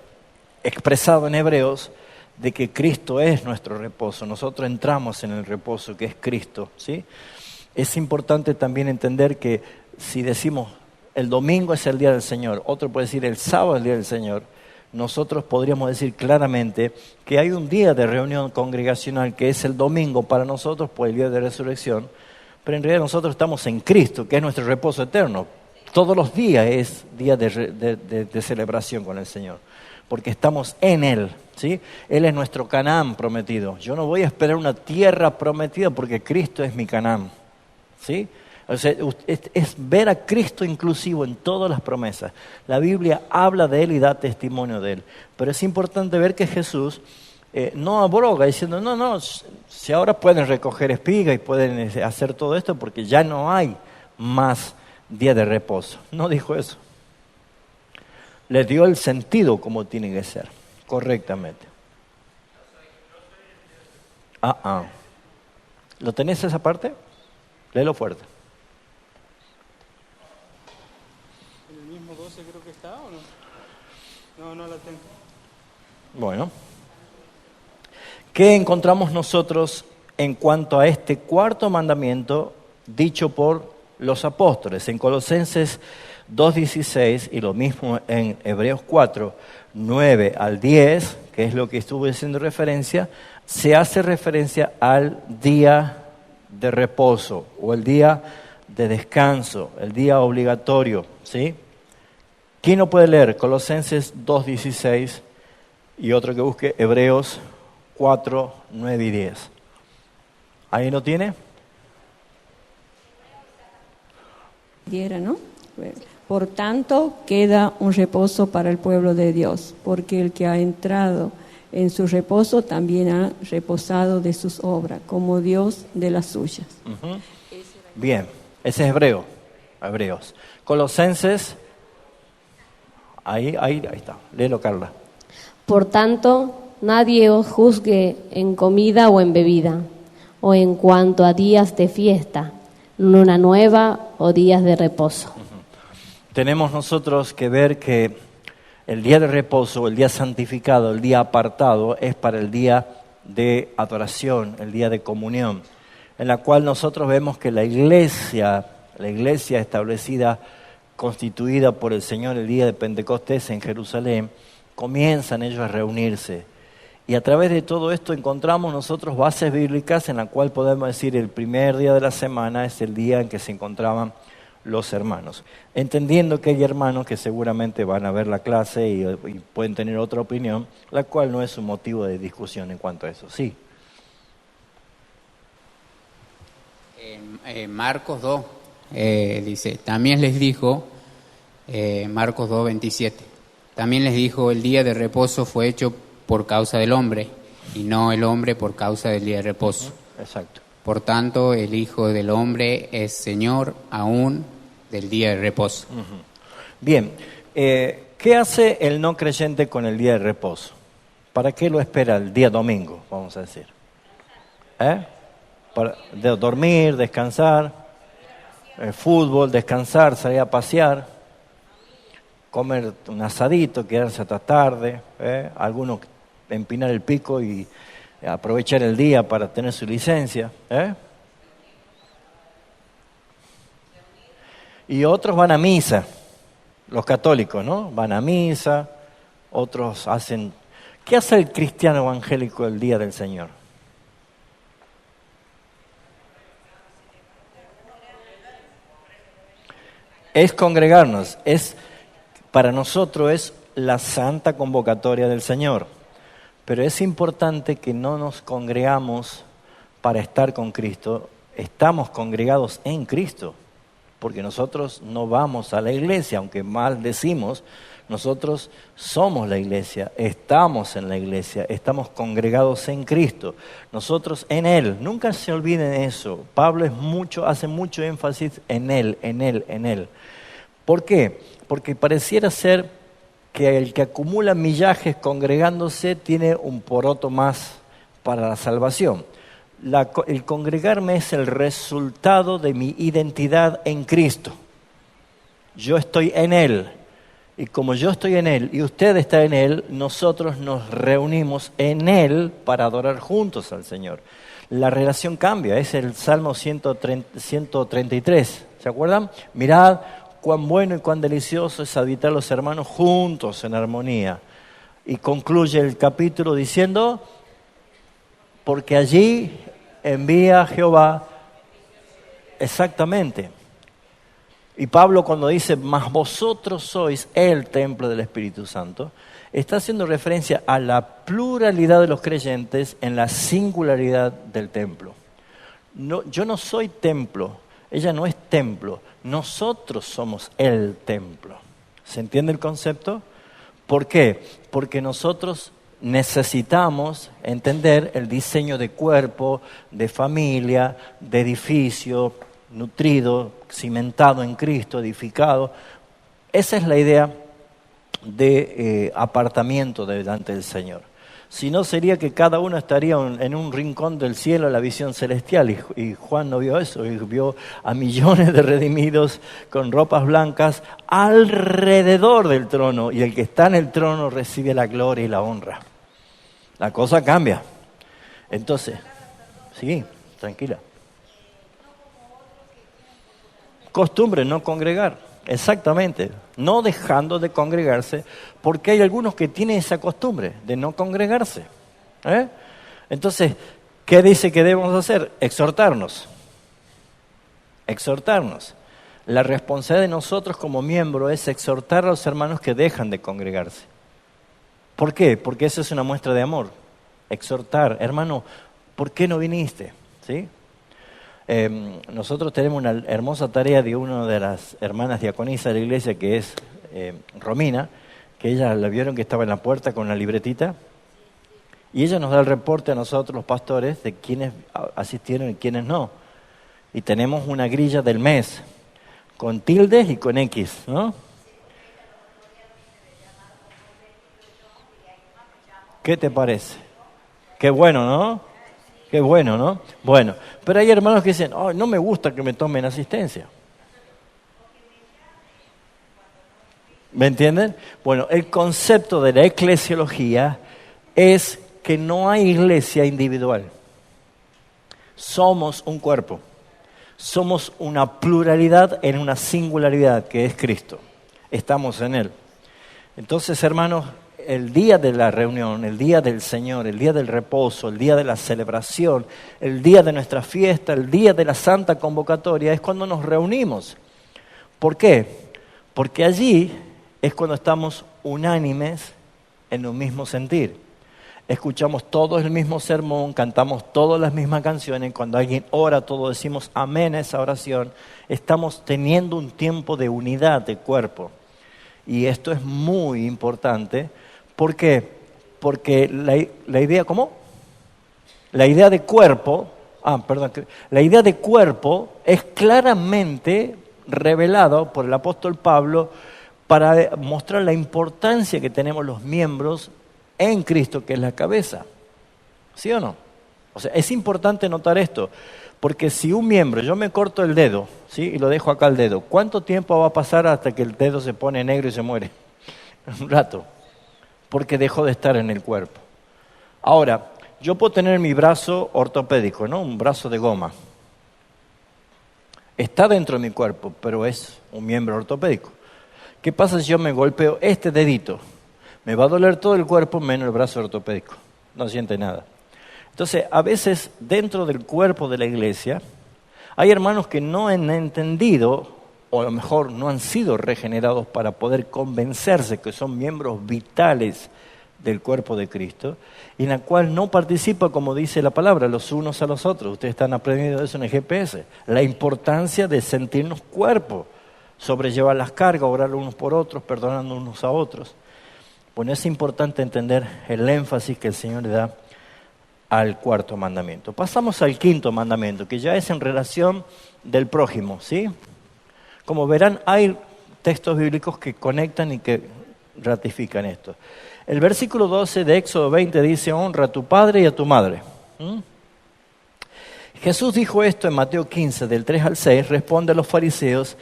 expresado en Hebreos, de que Cristo es nuestro reposo. Nosotros entramos en el reposo que es Cristo, ¿sí? Es importante también entender que si decimos el domingo es el día del Señor, otro puede decir el sábado es el día del Señor, nosotros podríamos decir claramente que hay un día de reunión congregacional que es el domingo para nosotros por el día de resurrección, pero en realidad nosotros estamos en Cristo, que es nuestro reposo eterno. Todos los días es día de celebración con el Señor, porque estamos en Él, ¿sí? Él es nuestro Canaán prometido. Yo no voy a esperar una tierra prometida porque Cristo es mi Canaán, ¿sí? O sea, es ver a Cristo inclusivo en todas las promesas. La Biblia habla de Él y da testimonio de Él. Pero es importante ver que Jesús no abroga diciendo, no, si ahora pueden recoger espigas y pueden hacer todo esto porque ya no hay más día de reposo. No dijo eso. Le dio el sentido como tiene que ser, correctamente. ¿Lo tenés esa parte? Léelo fuerte. ¿En el mismo 12 creo que está o no? No la tengo. Bueno. ¿Qué encontramos nosotros en cuanto a este cuarto mandamiento dicho por los apóstoles? En Colosenses 2:16 y lo mismo en Hebreos 4:9 al 10, que es lo que estuve haciendo referencia, se hace referencia al día de reposo o el día de descanso, el día obligatorio, ¿sí? ¿Quién no puede leer Colosenses 2:16 y otro que busque Hebreos 4:9 y 10? ¿Ahí lo tiene? ¿No? Por tanto, queda un reposo para el pueblo de Dios, porque el que ha entrado en su reposo también ha reposado de sus obras, como Dios de las suyas. Uh-huh. Bien, ese es Hebreos. Colosenses, ahí está, léelo, Carla. Por tanto, nadie os juzgue en comida o en bebida, o en cuanto a días de fiesta, luna nueva o días de reposo. Uh-huh. Tenemos nosotros que ver que El día de reposo, el día santificado, el día apartado, es para el día de adoración, el día de comunión, en la cual nosotros vemos que la iglesia establecida, constituida por el Señor el día de Pentecostés en Jerusalén, comienzan ellos a reunirse. Y a través de todo esto encontramos nosotros bases bíblicas en la cual podemos decir el primer día de la semana es el día en que se encontraban los hermanos. Entendiendo que hay hermanos que seguramente van a ver la clase y pueden tener otra opinión, la cual no es un motivo de discusión en cuanto a eso. Sí. Marcos 2 dice, también les dijo, Marcos 2:27, también les dijo, el día de reposo fue hecho por causa del hombre, y no el hombre por causa del día de reposo. Exacto. Por tanto, el Hijo del Hombre es Señor aún del día de reposo. Bien, ¿qué hace el no creyente con el día de reposo? ¿Para qué lo espera el día domingo, vamos a decir? Para dormir, descansar, fútbol, descansar, salir a pasear, comer un asadito, quedarse hasta tarde, algunos empinar el pico y aprovechar el día para tener su licencia. Y otros van a misa, los católicos, ¿no? Van a misa, otros hacen... ¿Qué hace el cristiano evangélico el día del Señor? Es congregarnos, para nosotros es la santa convocatoria del Señor. Pero es importante que no nos congregamos para estar con Cristo, estamos congregados en Cristo, porque nosotros no vamos a la iglesia, aunque mal decimos, nosotros somos la iglesia, estamos en la iglesia, estamos congregados en Cristo, nosotros en Él. Nunca se olviden eso. Pablo hace mucho énfasis en Él, en Él, en Él. ¿Por qué? Porque pareciera ser que el que acumula millajes congregándose tiene un poroto más para la salvación. El congregarme es el resultado de mi identidad en Cristo. Yo estoy en Él. Y como yo estoy en Él y usted está en Él, nosotros nos reunimos en Él para adorar juntos al Señor. La relación cambia, es el Salmo 133. ¿Se acuerdan? Mirad cuán bueno y cuán delicioso es habitar los hermanos juntos en armonía. Y concluye el capítulo diciendo, porque allí envía Jehová, exactamente. Y Pablo cuando dice, mas vosotros sois el templo del Espíritu Santo, está haciendo referencia a la pluralidad de los creyentes en la singularidad del templo. No, yo no soy templo, ella no es templo, nosotros somos el templo. ¿Se entiende el concepto? ¿Por qué? Porque nosotros necesitamos entender el diseño de cuerpo, de familia, de edificio, nutrido, cimentado en Cristo, edificado. Esa es la idea de apartamiento delante del Señor. Si no, sería que cada uno estaría en un rincón del cielo, la visión celestial. Y Juan no vio eso, y vio a millones de redimidos con ropas blancas alrededor del trono. Y el que está en el trono recibe la gloria y la honra. La cosa cambia. Entonces, sí, tranquila. Costumbre, no congregar. Exactamente, no dejando de congregarse, porque hay algunos que tienen esa costumbre de no congregarse. Entonces, ¿qué dice que debemos hacer? Exhortarnos. Exhortarnos. La responsabilidad de nosotros como miembros es exhortar a los hermanos que dejan de congregarse. ¿Por qué? Porque eso es una muestra de amor. Exhortar, hermano, ¿por qué no viniste? ¿Sí? Nosotros tenemos una hermosa tarea de una de las hermanas diaconisas de la iglesia, que es Romina, que ella la vieron que estaba en la puerta con una libretita, y ella nos da el reporte a nosotros los pastores de quiénes asistieron y quiénes no. Y tenemos una grilla del mes, con tildes y con X, ¿no? ¿Qué te parece? Qué bueno, ¿no? Qué bueno, ¿no? Bueno, pero hay hermanos que dicen, oh, no me gusta que me tomen asistencia. ¿Me entienden? Bueno, el concepto de la eclesiología es que no hay iglesia individual. Somos un cuerpo. Somos una pluralidad en una singularidad que es Cristo. Estamos en Él. Entonces, hermanos, el día de la reunión, el día del Señor, el día del reposo, el día de la celebración, el día de nuestra fiesta, el día de la santa convocatoria, es cuando nos reunimos. ¿Por qué? Porque allí es cuando estamos unánimes en un mismo sentir. Escuchamos todos el mismo sermón, cantamos todas las mismas canciones. Cuando alguien ora, todos decimos amén a esa oración. Estamos teniendo un tiempo de unidad de cuerpo. Y esto es muy importante. ¿Por qué? Porque la idea, ¿cómo? La idea de cuerpo, la idea de cuerpo es claramente revelada por el apóstol Pablo para mostrar la importancia que tenemos los miembros en Cristo, que es la cabeza. ¿Sí o no? O sea, es importante notar esto, porque si un miembro, yo me corto el dedo, ¿sí? Y lo dejo acá el dedo, ¿cuánto tiempo va a pasar hasta que el dedo se pone negro y se muere? Un rato, porque dejó de estar en el cuerpo. Ahora, yo puedo tener mi brazo ortopédico, ¿no? Un brazo de goma. Está dentro de mi cuerpo, pero es un miembro ortopédico. ¿Qué pasa si yo me golpeo este dedito? Me va a doler todo el cuerpo menos el brazo ortopédico. No siente nada. Entonces, a veces dentro del cuerpo de la iglesia hay hermanos que no han entendido, o a lo mejor no han sido regenerados para poder convencerse que son miembros vitales del cuerpo de Cristo, y en la cual no participa, como dice la palabra, los unos a los otros. Ustedes están aprendiendo eso en el GPS. La importancia de sentirnos cuerpo, sobrellevar las cargas, orar unos por otros, perdonando unos a otros. Bueno, es importante entender el énfasis que el Señor le da al cuarto mandamiento. Pasamos al quinto mandamiento, que ya es en relación del prójimo, ¿sí? Como verán, hay textos bíblicos que conectan y que ratifican esto. El versículo 12 de Éxodo 20 dice, honra a tu padre y a tu madre. Jesús dijo esto en Mateo 15, del 3 al 6, responde a los fariseos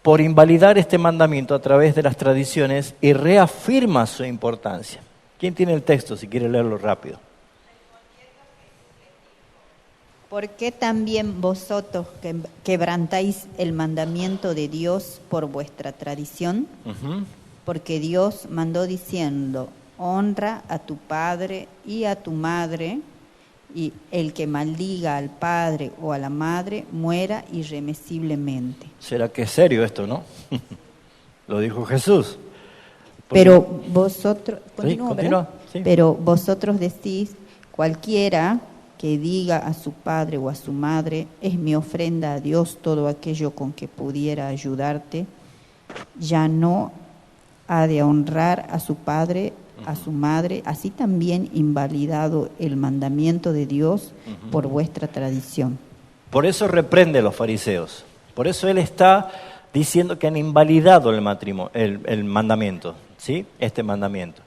por invalidar este mandamiento a través de las tradiciones y reafirma su importancia. ¿Quién tiene el texto si quiere leerlo rápido? ¿Por qué también vosotros quebrantáis el mandamiento de Dios por vuestra tradición? Porque Dios mandó diciendo, honra a tu padre y a tu madre, y el que maldiga al padre o a la madre muera irremisiblemente. ¿Será que es serio esto, no? Lo dijo Jesús. Pero vosotros, continúa, sí. Pero vosotros decís, cualquiera que diga a su padre o a su madre, es mi ofrenda a Dios todo aquello con que pudiera ayudarte, ya no ha de honrar a su padre, a su madre, así también invalidado el mandamiento de Dios por vuestra tradición. Por eso reprende a los fariseos. Por eso él está diciendo que han invalidado el mandamiento, ¿sí? Este mandamiento.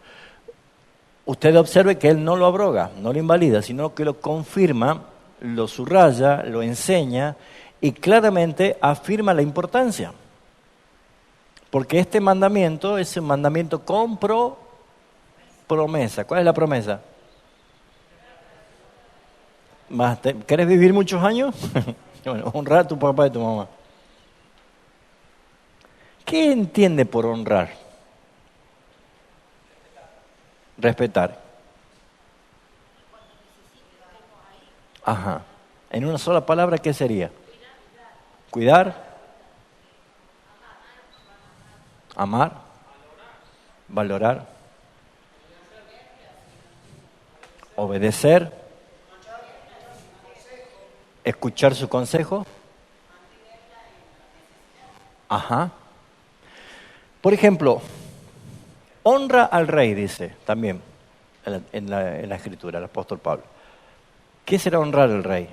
Usted observe que él no lo abroga, no lo invalida, sino que lo confirma, lo subraya, lo enseña y claramente afirma la importancia. Porque este mandamiento es un mandamiento con promesa. ¿Cuál es la promesa? ¿Querés vivir muchos años? Bueno, honrar a tu papá y a tu mamá. ¿Qué entiende por honrar? Respetar. Ajá. En una sola palabra, ¿qué sería? Cuidar. Amar. Valorar. Obedecer. Escuchar su consejo. Ajá. Por ejemplo, honra al rey, dice también en la Escritura, el apóstol Pablo. ¿Qué será honrar al rey?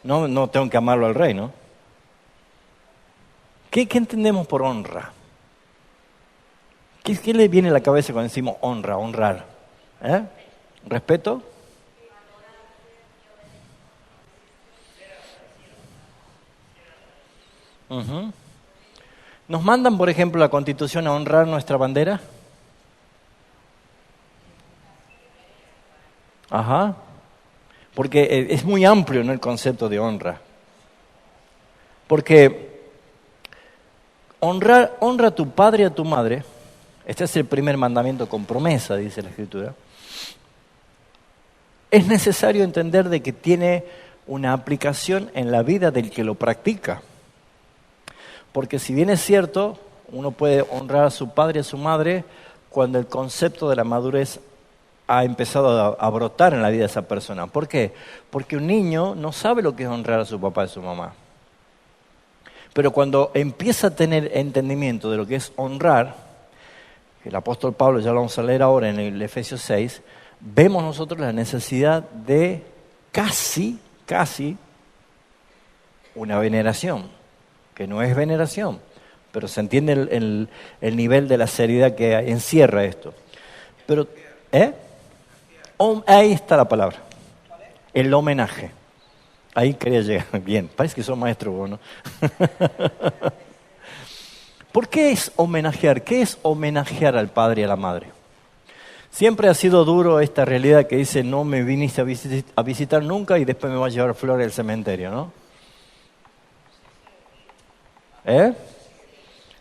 No tengo que amarlo al rey, ¿no? ¿Qué entendemos por honra? ¿Qué le viene a la cabeza cuando decimos honra, honrar? ¿Respeto? ¿Nos mandan, por ejemplo, la Constitución a honrar nuestra bandera? Ajá. Porque es muy amplio, ¿no?, el concepto de honra. Porque honra a tu padre y a tu madre. Este es el primer mandamiento con promesa, dice la Escritura. Es necesario entender de que tiene una aplicación en la vida del que lo practica. Porque si bien es cierto, uno puede honrar a su padre y a su madre cuando el concepto de la madurez ha empezado a brotar en la vida de esa persona. ¿Por qué? Porque un niño no sabe lo que es honrar a su papá y a su mamá. Pero cuando empieza a tener entendimiento de lo que es honrar, el apóstol Pablo, ya lo vamos a leer ahora en el Efesios 6, vemos nosotros la necesidad de casi una veneración, que no es veneración, pero se entiende el nivel de la seriedad que encierra esto. Pero, ahí está la palabra, el homenaje. Ahí quería llegar. Bien, parece que sos maestro vos, ¿no? ¿Por qué es homenajear? ¿Qué es homenajear al padre y a la madre? Siempre ha sido duro esta realidad que dice, no me viniste a visitar nunca y después me vas a llevar flores al cementerio, ¿no?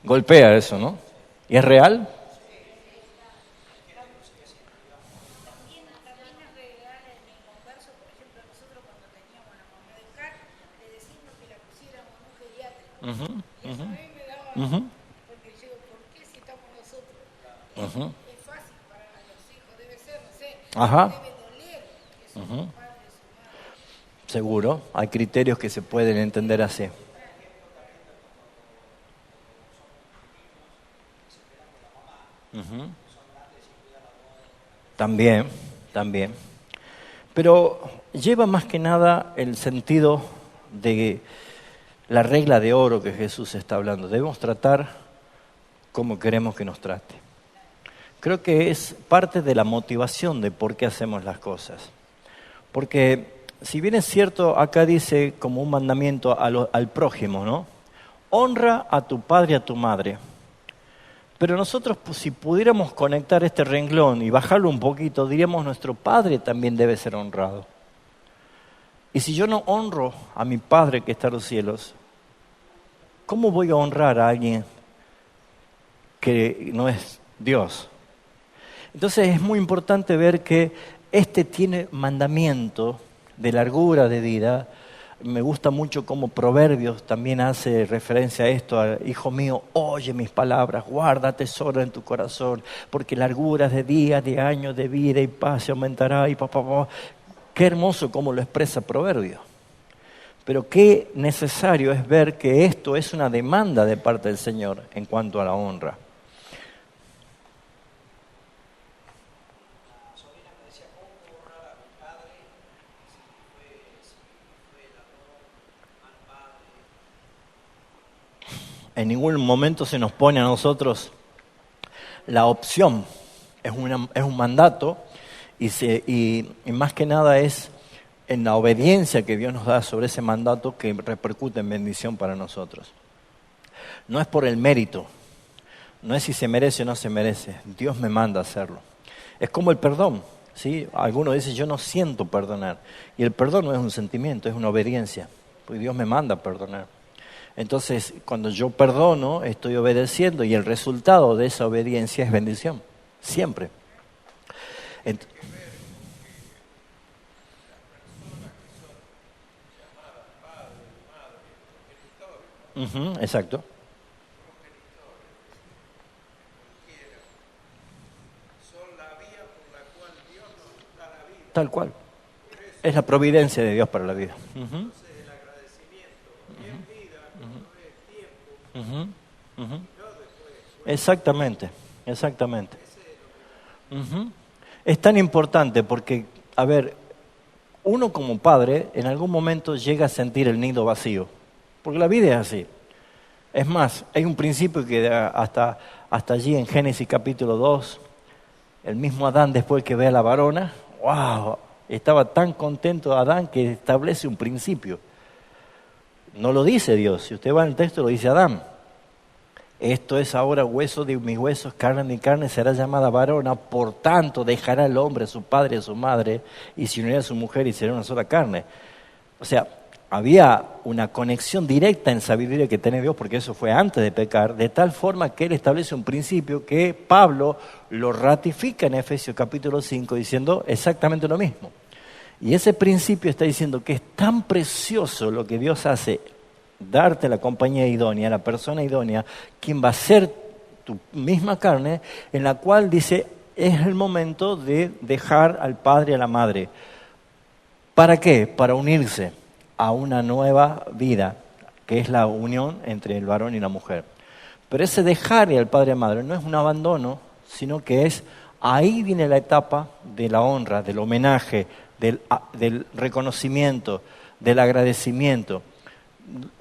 Golpea eso, ¿no? ¿Y es real? Porque yo, ¿por qué si estamos nosotros? Es fácil para los hijos, debe ser, no sé, debe doler que son padres o madres. Seguro, hay criterios que se pueden entender así. También. Pero lleva más que nada el sentido de la regla de oro que Jesús está hablando. Debemos tratar como queremos que nos trate. Creo que es parte de la motivación de por qué hacemos las cosas. Porque si bien es cierto, acá dice como un mandamiento al prójimo, ¿no? Honra a tu padre y a tu madre. Pero nosotros, pues, si pudiéramos conectar este renglón y bajarlo un poquito, diríamos nuestro padre también debe ser honrado. Y si yo no honro a mi Padre que está en los cielos, ¿cómo voy a honrar a alguien que no es Dios? Entonces es muy importante ver que este tiene mandamiento de largura de vida. Me gusta mucho cómo Proverbios también hace referencia a esto, hijo mío, oye mis palabras, guarda tesoro en tu corazón, porque larguras de días, de años, de vida y paz se aumentará y papá. Qué hermoso cómo lo expresa Proverbios. Pero qué necesario es ver que esto es una demanda de parte del Señor en cuanto a la honra. En ningún momento se nos pone a nosotros la opción, es un mandato y más que nada es en la obediencia que Dios nos da sobre ese mandato que repercute en bendición para nosotros. No es por el mérito, no es si se merece o no se merece, Dios me manda a hacerlo. Es como el perdón, ¿sí? Algunos dicen yo no siento perdonar y el perdón no es un sentimiento, es una obediencia, porque Dios me manda a perdonar. Entonces, cuando yo perdono, estoy obedeciendo y el resultado de esa obediencia es bendición, siempre. Exacto. Tal cual. Es la providencia de Dios para la vida. Exactamente. Es tan importante porque, a ver, uno como padre en algún momento llega a sentir el nido vacío, porque la vida es así. Es más, hay un principio que hasta allí en Génesis capítulo 2, el mismo Adán después que ve a la varona, ¡wow! Estaba tan contento Adán que establece un principio. No lo dice Dios, si usted va en el texto lo dice Adán. esto es ahora hueso de mis huesos, carne de mi carne, será llamada varona, por tanto dejará el hombre a su padre y a su madre, y se unirá a su mujer y será una sola carne. O sea, había una conexión directa en sabiduría que tiene Dios, porque eso fue antes de pecar, de tal forma que Él establece un principio que Pablo lo ratifica en Efesios capítulo 5, diciendo exactamente lo mismo. Y ese principio está diciendo que es tan precioso lo que Dios hace, darte la compañía idónea, la persona idónea, quien va a ser tu misma carne, en la cual dice, es el momento de dejar al padre y a la madre. ¿Para qué? Para unirse a una nueva vida, que es la unión entre el varón y la mujer. Pero ese dejar al padre y a la madre no es un abandono, sino que es, ahí viene la etapa de la honra, del homenaje, del reconocimiento, del agradecimiento.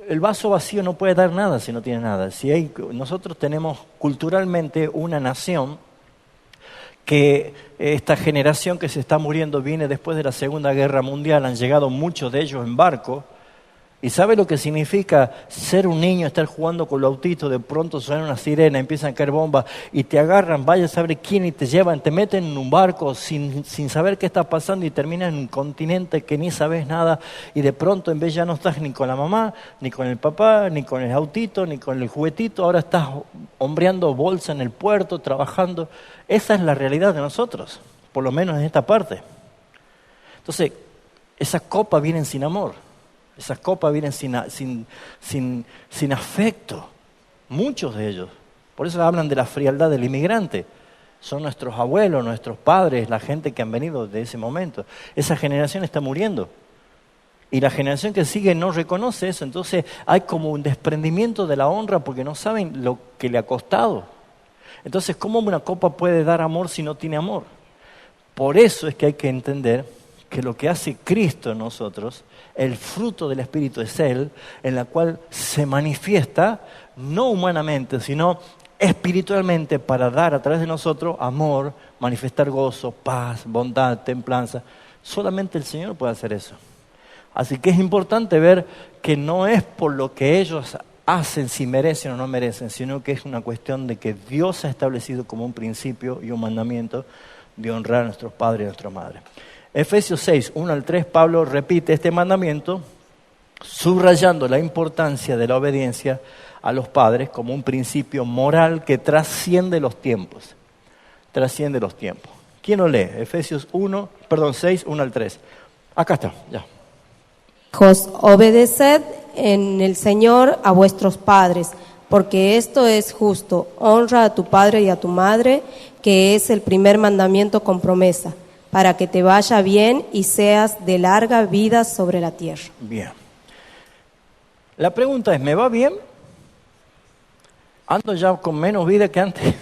El vaso vacío no puede dar nada si no tiene nada. Nosotros tenemos culturalmente una nación que esta generación que se está muriendo viene después de la Segunda Guerra Mundial, han llegado muchos de ellos en barco, y ¿sabe lo que significa ser un niño, estar jugando con los autitos, de pronto suena una sirena, empiezan a caer bombas, y te agarran, vaya a saber quién, y te llevan, te meten en un barco sin saber qué está pasando, y terminas en un continente que ni sabes nada, y de pronto en vez ya no estás ni con la mamá, ni con el papá, ni con el autito, ni con el juguetito, ahora estás hombreando bolsa en el puerto, trabajando. Esa es la realidad de nosotros, por lo menos en esta parte. Entonces, esas copas vienen sin amor. Esas copas vienen sin afecto, muchos de ellos. Por eso hablan de la frialdad del inmigrante. Son nuestros abuelos, nuestros padres, la gente que han venido de ese momento. Esa generación está muriendo. Y la generación que sigue no reconoce eso. Entonces hay como un desprendimiento de la honra porque no saben lo que le ha costado. Entonces, ¿cómo una copa puede dar amor si no tiene amor? Por eso es que hay que entender que lo que hace Cristo en nosotros, el fruto del Espíritu es Él, en la cual se manifiesta, no humanamente, sino espiritualmente, para dar a través de nosotros amor, manifestar gozo, paz, bondad, templanza. Solamente el Señor puede hacer eso. Así que es importante ver que no es por lo que ellos hacen, si merecen o no merecen, sino que es una cuestión de que Dios ha establecido como un principio y un mandamiento de honrar a nuestros padres y a nuestras madres. Efesios 6, 1 al 3, Pablo repite este mandamiento, subrayando la importancia de la obediencia a los padres como un principio moral que trasciende los tiempos. Trasciende los tiempos. ¿Quién lo lee? Efesios 6, 1 al 3. Acá está, ya. Hijos, obedeced en el Señor a vuestros padres, porque esto es justo. Honra a tu padre y a tu madre, que es el primer mandamiento con promesa, para que te vaya bien y seas de larga vida sobre la tierra. Bien. La pregunta es, ¿me va bien? ¿Ando ya con menos vida que antes?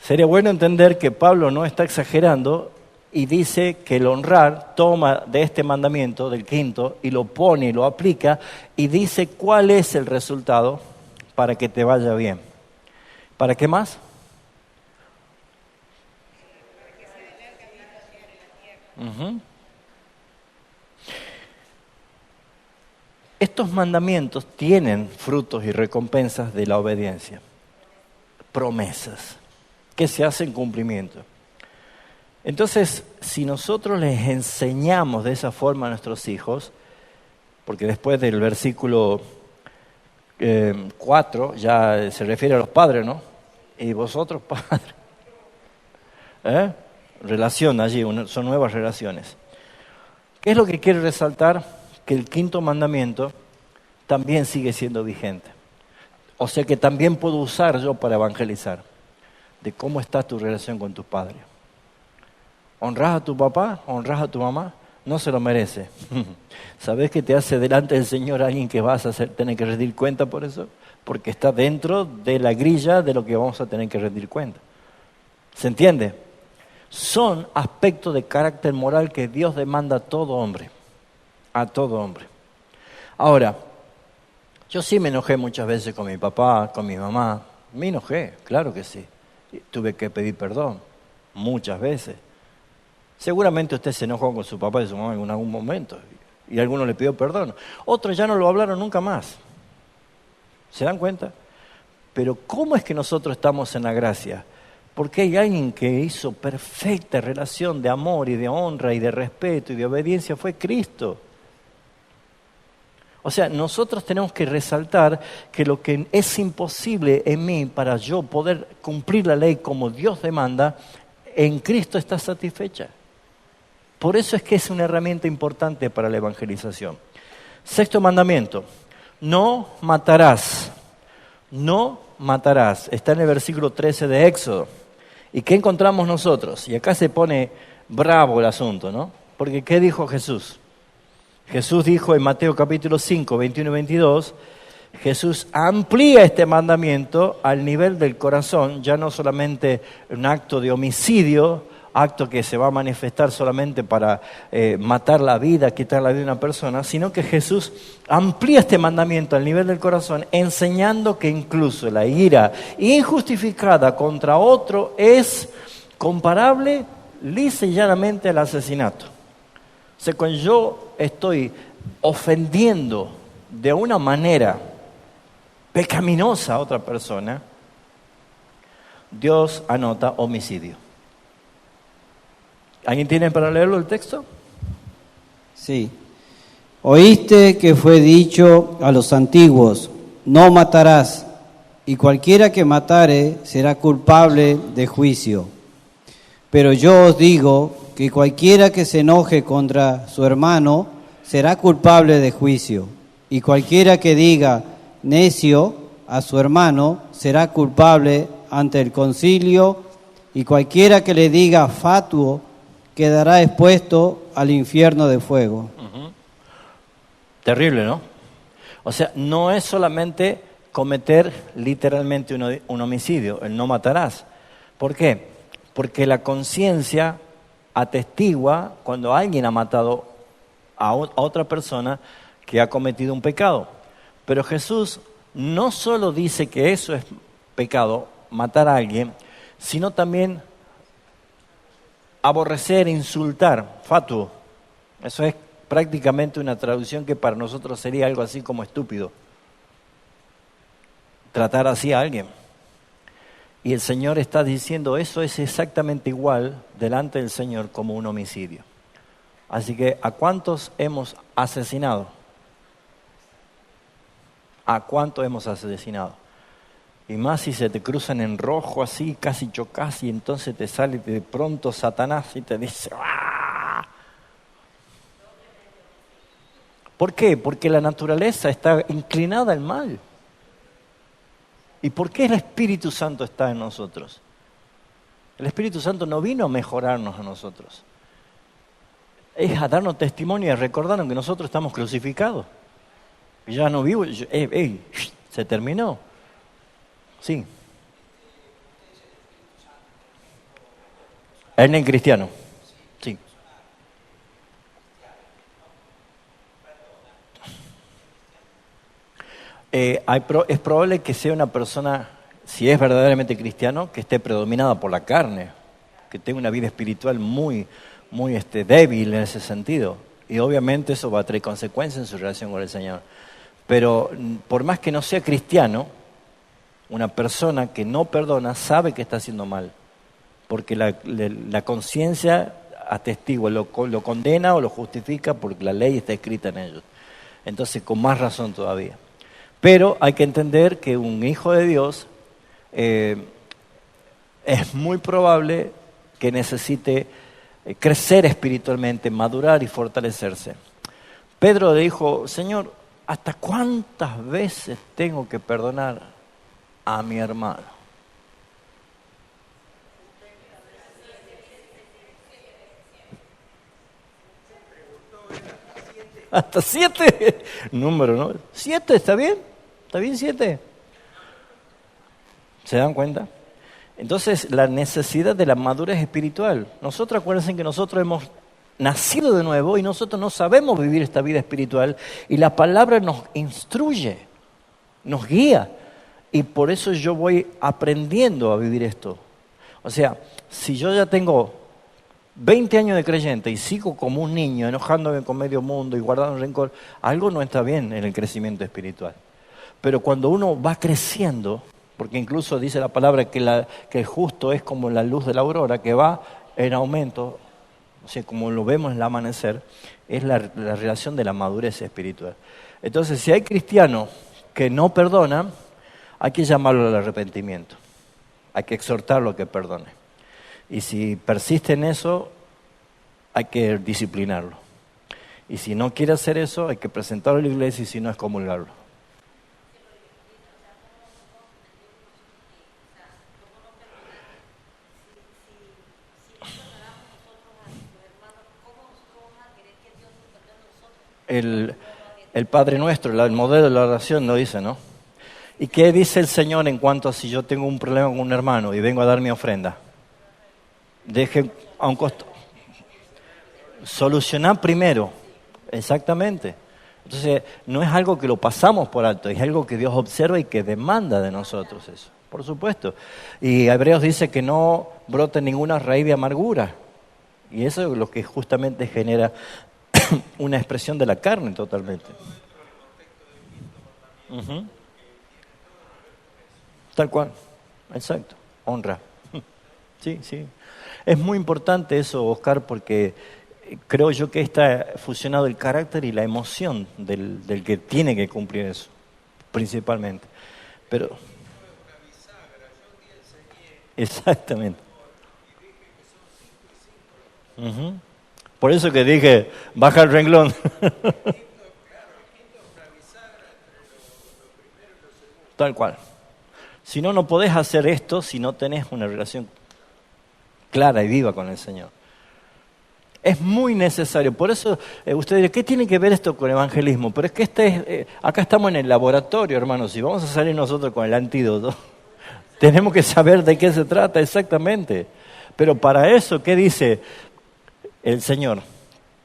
Sería bueno entender que Pablo no está exagerando y dice que el honrar toma de este mandamiento, del quinto, y lo pone y lo aplica, y dice cuál es el resultado para que te vaya bien. ¿Para qué más? Estos mandamientos tienen frutos y recompensas de la obediencia, promesas que se hacen cumplimiento. Entonces, si nosotros les enseñamos de esa forma a nuestros hijos, porque después del versículo 4 ya se refiere a los padres, ¿no? Y vosotros, padres, relación allí, son nuevas relaciones. ¿Qué es lo que quiere resaltar? Que el quinto mandamiento también sigue siendo vigente. O sea que también puedo usar yo para evangelizar. De cómo está tu relación con tus padres. ¿Honras a tu papá? ¿Honras a tu mamá? No se lo merece. ¿Sabes que te hace delante del Señor alguien que vas a tener que rendir cuenta por eso? Porque está dentro de la grilla de lo que vamos a tener que rendir cuenta. ¿Se entiende? Son aspectos de carácter moral que Dios demanda a todo hombre. A todo hombre. Ahora, yo sí me enojé muchas veces con mi papá, con mi mamá. Me enojé, claro que sí. Tuve que pedir perdón, muchas veces. Seguramente usted se enojó con su papá y su mamá en algún momento. Y alguno le pidió perdón. Otros ya no lo hablaron nunca más. ¿Se dan cuenta? Pero ¿cómo es que nosotros estamos en la gracia? Porque hay alguien que hizo perfecta relación de amor y de honra y de respeto y de obediencia, fue Cristo. O sea, nosotros tenemos que resaltar que lo que es imposible en mí para yo poder cumplir la ley como Dios demanda, en Cristo está satisfecha. Por eso es que es una herramienta importante para la evangelización. Sexto mandamiento, no matarás. No matarás. Está en el versículo 13 de Éxodo. ¿Y qué encontramos nosotros? Y acá se pone bravo el asunto, ¿no? Porque ¿qué dijo Jesús? Jesús dijo en Mateo capítulo 5, 21 y 22, Jesús amplía este mandamiento al nivel del corazón, ya no solamente un acto de homicidio, acto que se va a manifestar solamente para matar la vida, quitar la vida de una persona, sino que Jesús amplía este mandamiento al nivel del corazón, enseñando que incluso la ira injustificada contra otro es comparable lisa y llanamente al asesinato. O sea, cuando yo estoy ofendiendo de una manera pecaminosa a otra persona, Dios anota homicidio. ¿Alguien tiene para leerlo el texto? Sí. Oíste que fue dicho a los antiguos, no matarás, y cualquiera que matare será culpable de juicio. Pero yo os digo que cualquiera que se enoje contra su hermano será culpable de juicio, y cualquiera que diga necio a su hermano será culpable ante el concilio, y cualquiera que le diga fatuo quedará expuesto al infierno de fuego. Uh-huh. Terrible, ¿no? O sea, no es solamente cometer literalmente un homicidio, el no matarás. ¿Por qué? Porque la conciencia atestigua cuando alguien ha matado a otra persona que ha cometido un pecado. Pero Jesús no solo dice que eso es pecado, matar a alguien, sino también aborrecer, insultar, fatuo. Eso es prácticamente una traducción que para nosotros sería algo así como estúpido. Tratar así a alguien. Y el Señor está diciendo, eso es exactamente igual delante del Señor como un homicidio. Así que, ¿a cuántos hemos asesinado? ¿A cuántos hemos asesinado? Y más si se te cruzan en rojo así, casi chocas y entonces te sale de pronto Satanás y te dice ¡ah! ¿Por qué? Porque la naturaleza está inclinada al mal. ¿Y por qué el Espíritu Santo está en nosotros? El Espíritu Santo no vino a mejorarnos a nosotros. Es a darnos testimonio y a recordarnos que nosotros estamos crucificados. Ya no vivo, se terminó. Sí. En el cristiano. Sí. Es probable que sea una persona, si es verdaderamente cristiano, que esté predominada por la carne, que tenga una vida espiritual muy débil en ese sentido. Y obviamente eso va a traer consecuencias en su relación con el Señor. Pero por más que no sea cristiano, una persona que no perdona sabe que está haciendo mal, porque la conciencia atestigua, lo condena o lo justifica porque la ley está escrita en ellos. Entonces, con más razón todavía. Pero hay que entender que un hijo de Dios es muy probable que necesite crecer espiritualmente, madurar y fortalecerse. Pedro le dijo, Señor, ¿hasta cuántas veces tengo que perdonar a mi hermano? Hasta 7. Número, ¿no? 7, ¿está bien? ¿Está bien 7? ¿Se dan cuenta? Entonces, la necesidad de la madurez espiritual. Nosotros, acuérdense que nosotros hemos nacido de nuevo y nosotros no sabemos vivir esta vida espiritual y la palabra nos instruye, nos guía. Y por eso yo voy aprendiendo a vivir esto. O sea, si yo ya tengo 20 años de creyente y sigo como un niño enojándome con medio mundo y guardando rencor, algo no está bien en el crecimiento espiritual. Pero cuando uno va creciendo, porque incluso dice la palabra que el justo es como la luz de la aurora, que va en aumento, o sea, como lo vemos en el amanecer, es la relación de la madurez espiritual. Entonces, si hay cristianos que no perdonan, hay que llamarlo al arrepentimiento. Hay que exhortarlo a que perdone. Y si persiste en eso, hay que disciplinarlo. Y si no quiere hacer eso, hay que presentarlo a la iglesia y si no, excomulgarlo. El Padre Nuestro, el modelo de la oración lo dice, ¿no? ¿Y qué dice el Señor en cuanto a si yo tengo un problema con un hermano y vengo a dar mi ofrenda? Deje a un costo. Solucionar primero, exactamente. Entonces, no es algo que lo pasamos por alto, es algo que Dios observa y que demanda de nosotros eso, por supuesto. Y Hebreos dice que no brote ninguna raíz de amargura. Y eso es lo que justamente genera una expresión de la carne totalmente. Uh-huh. Tal cual, exacto, honra. Sí, sí. Es muy importante eso, Oscar, porque creo yo que está fusionado el carácter y la emoción del que tiene que cumplir eso, principalmente. Pero exactamente. Uh-huh. Por eso que dije, baja el renglón. Tal cual. Si no, no podés hacer esto si no tenés una relación clara y viva con el Señor. Es muy necesario. Por eso usted dirá, ¿qué tiene que ver esto con evangelismo? Pero es que acá estamos en el laboratorio, hermanos. Si vamos a salir nosotros con el antídoto, tenemos que saber de qué se trata exactamente. Pero para eso, ¿qué dice el Señor?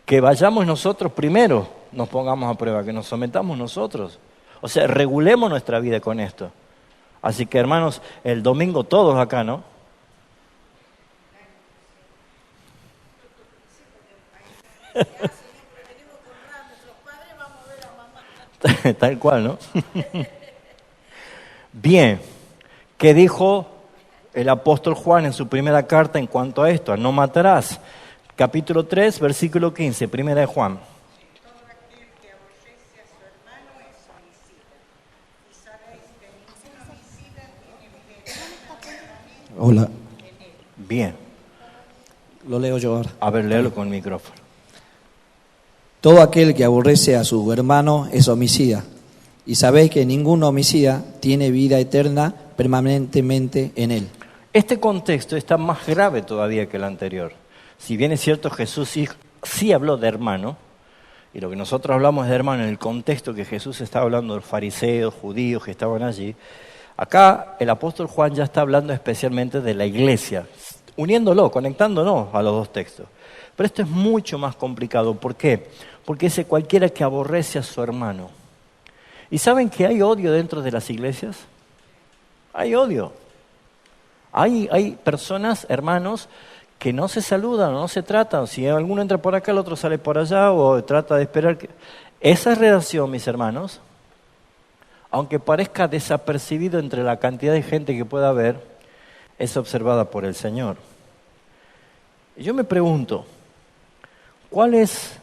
Que vayamos nosotros primero, nos pongamos a prueba, que nos sometamos nosotros. O sea, regulemos nuestra vida con esto. Así que, hermanos, el domingo todos acá, ¿no? Tal cual, ¿no? Bien, ¿qué dijo el apóstol Juan en su primera carta en cuanto a esto? No matarás. Capítulo 3, versículo 15, primera de Juan. Hola. Bien. Lo leo yo ahora. A ver, léelo con el micrófono. Todo aquel que aborrece a su hermano es homicida. Y sabéis que ningún homicida tiene vida eterna permanentemente en él. Este contexto está más grave todavía que el anterior. Si bien es cierto, Jesús sí habló de hermano, y lo que nosotros hablamos de hermano en el contexto que Jesús estaba hablando de los fariseos, judíos que estaban allí, acá el apóstol Juan ya está hablando especialmente de la iglesia, uniéndolo, conectándonos a los dos textos. Pero esto es mucho más complicado. ¿Por qué? Porque dice cualquiera que aborrece a su hermano. ¿Y saben que hay odio dentro de las iglesias? Hay odio. Hay personas, hermanos, que no se saludan o no se tratan. Si alguno entra por acá, el otro sale por allá o trata de esperar. Esa relación, mis hermanos, aunque parezca desapercibido entre la cantidad de gente que pueda haber, es observada por el Señor. Y yo me pregunto, ¿cuál es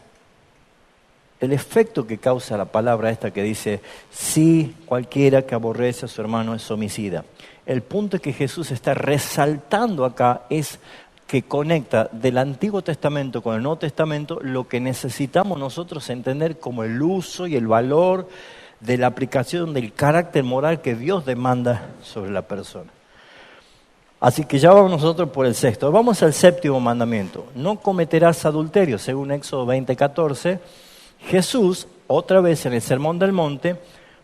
el efecto que causa la palabra esta que dice, si cualquiera que aborrece a su hermano es homicida? El punto que Jesús está resaltando acá es que conecta del Antiguo Testamento con el Nuevo Testamento lo que necesitamos nosotros entender como el uso y el valor de la aplicación del carácter moral que Dios demanda sobre la persona. Así que ya vamos nosotros por el sexto. Vamos al séptimo mandamiento. No cometerás adulterio, según Éxodo 20:14. Jesús, otra vez en el Sermón del Monte,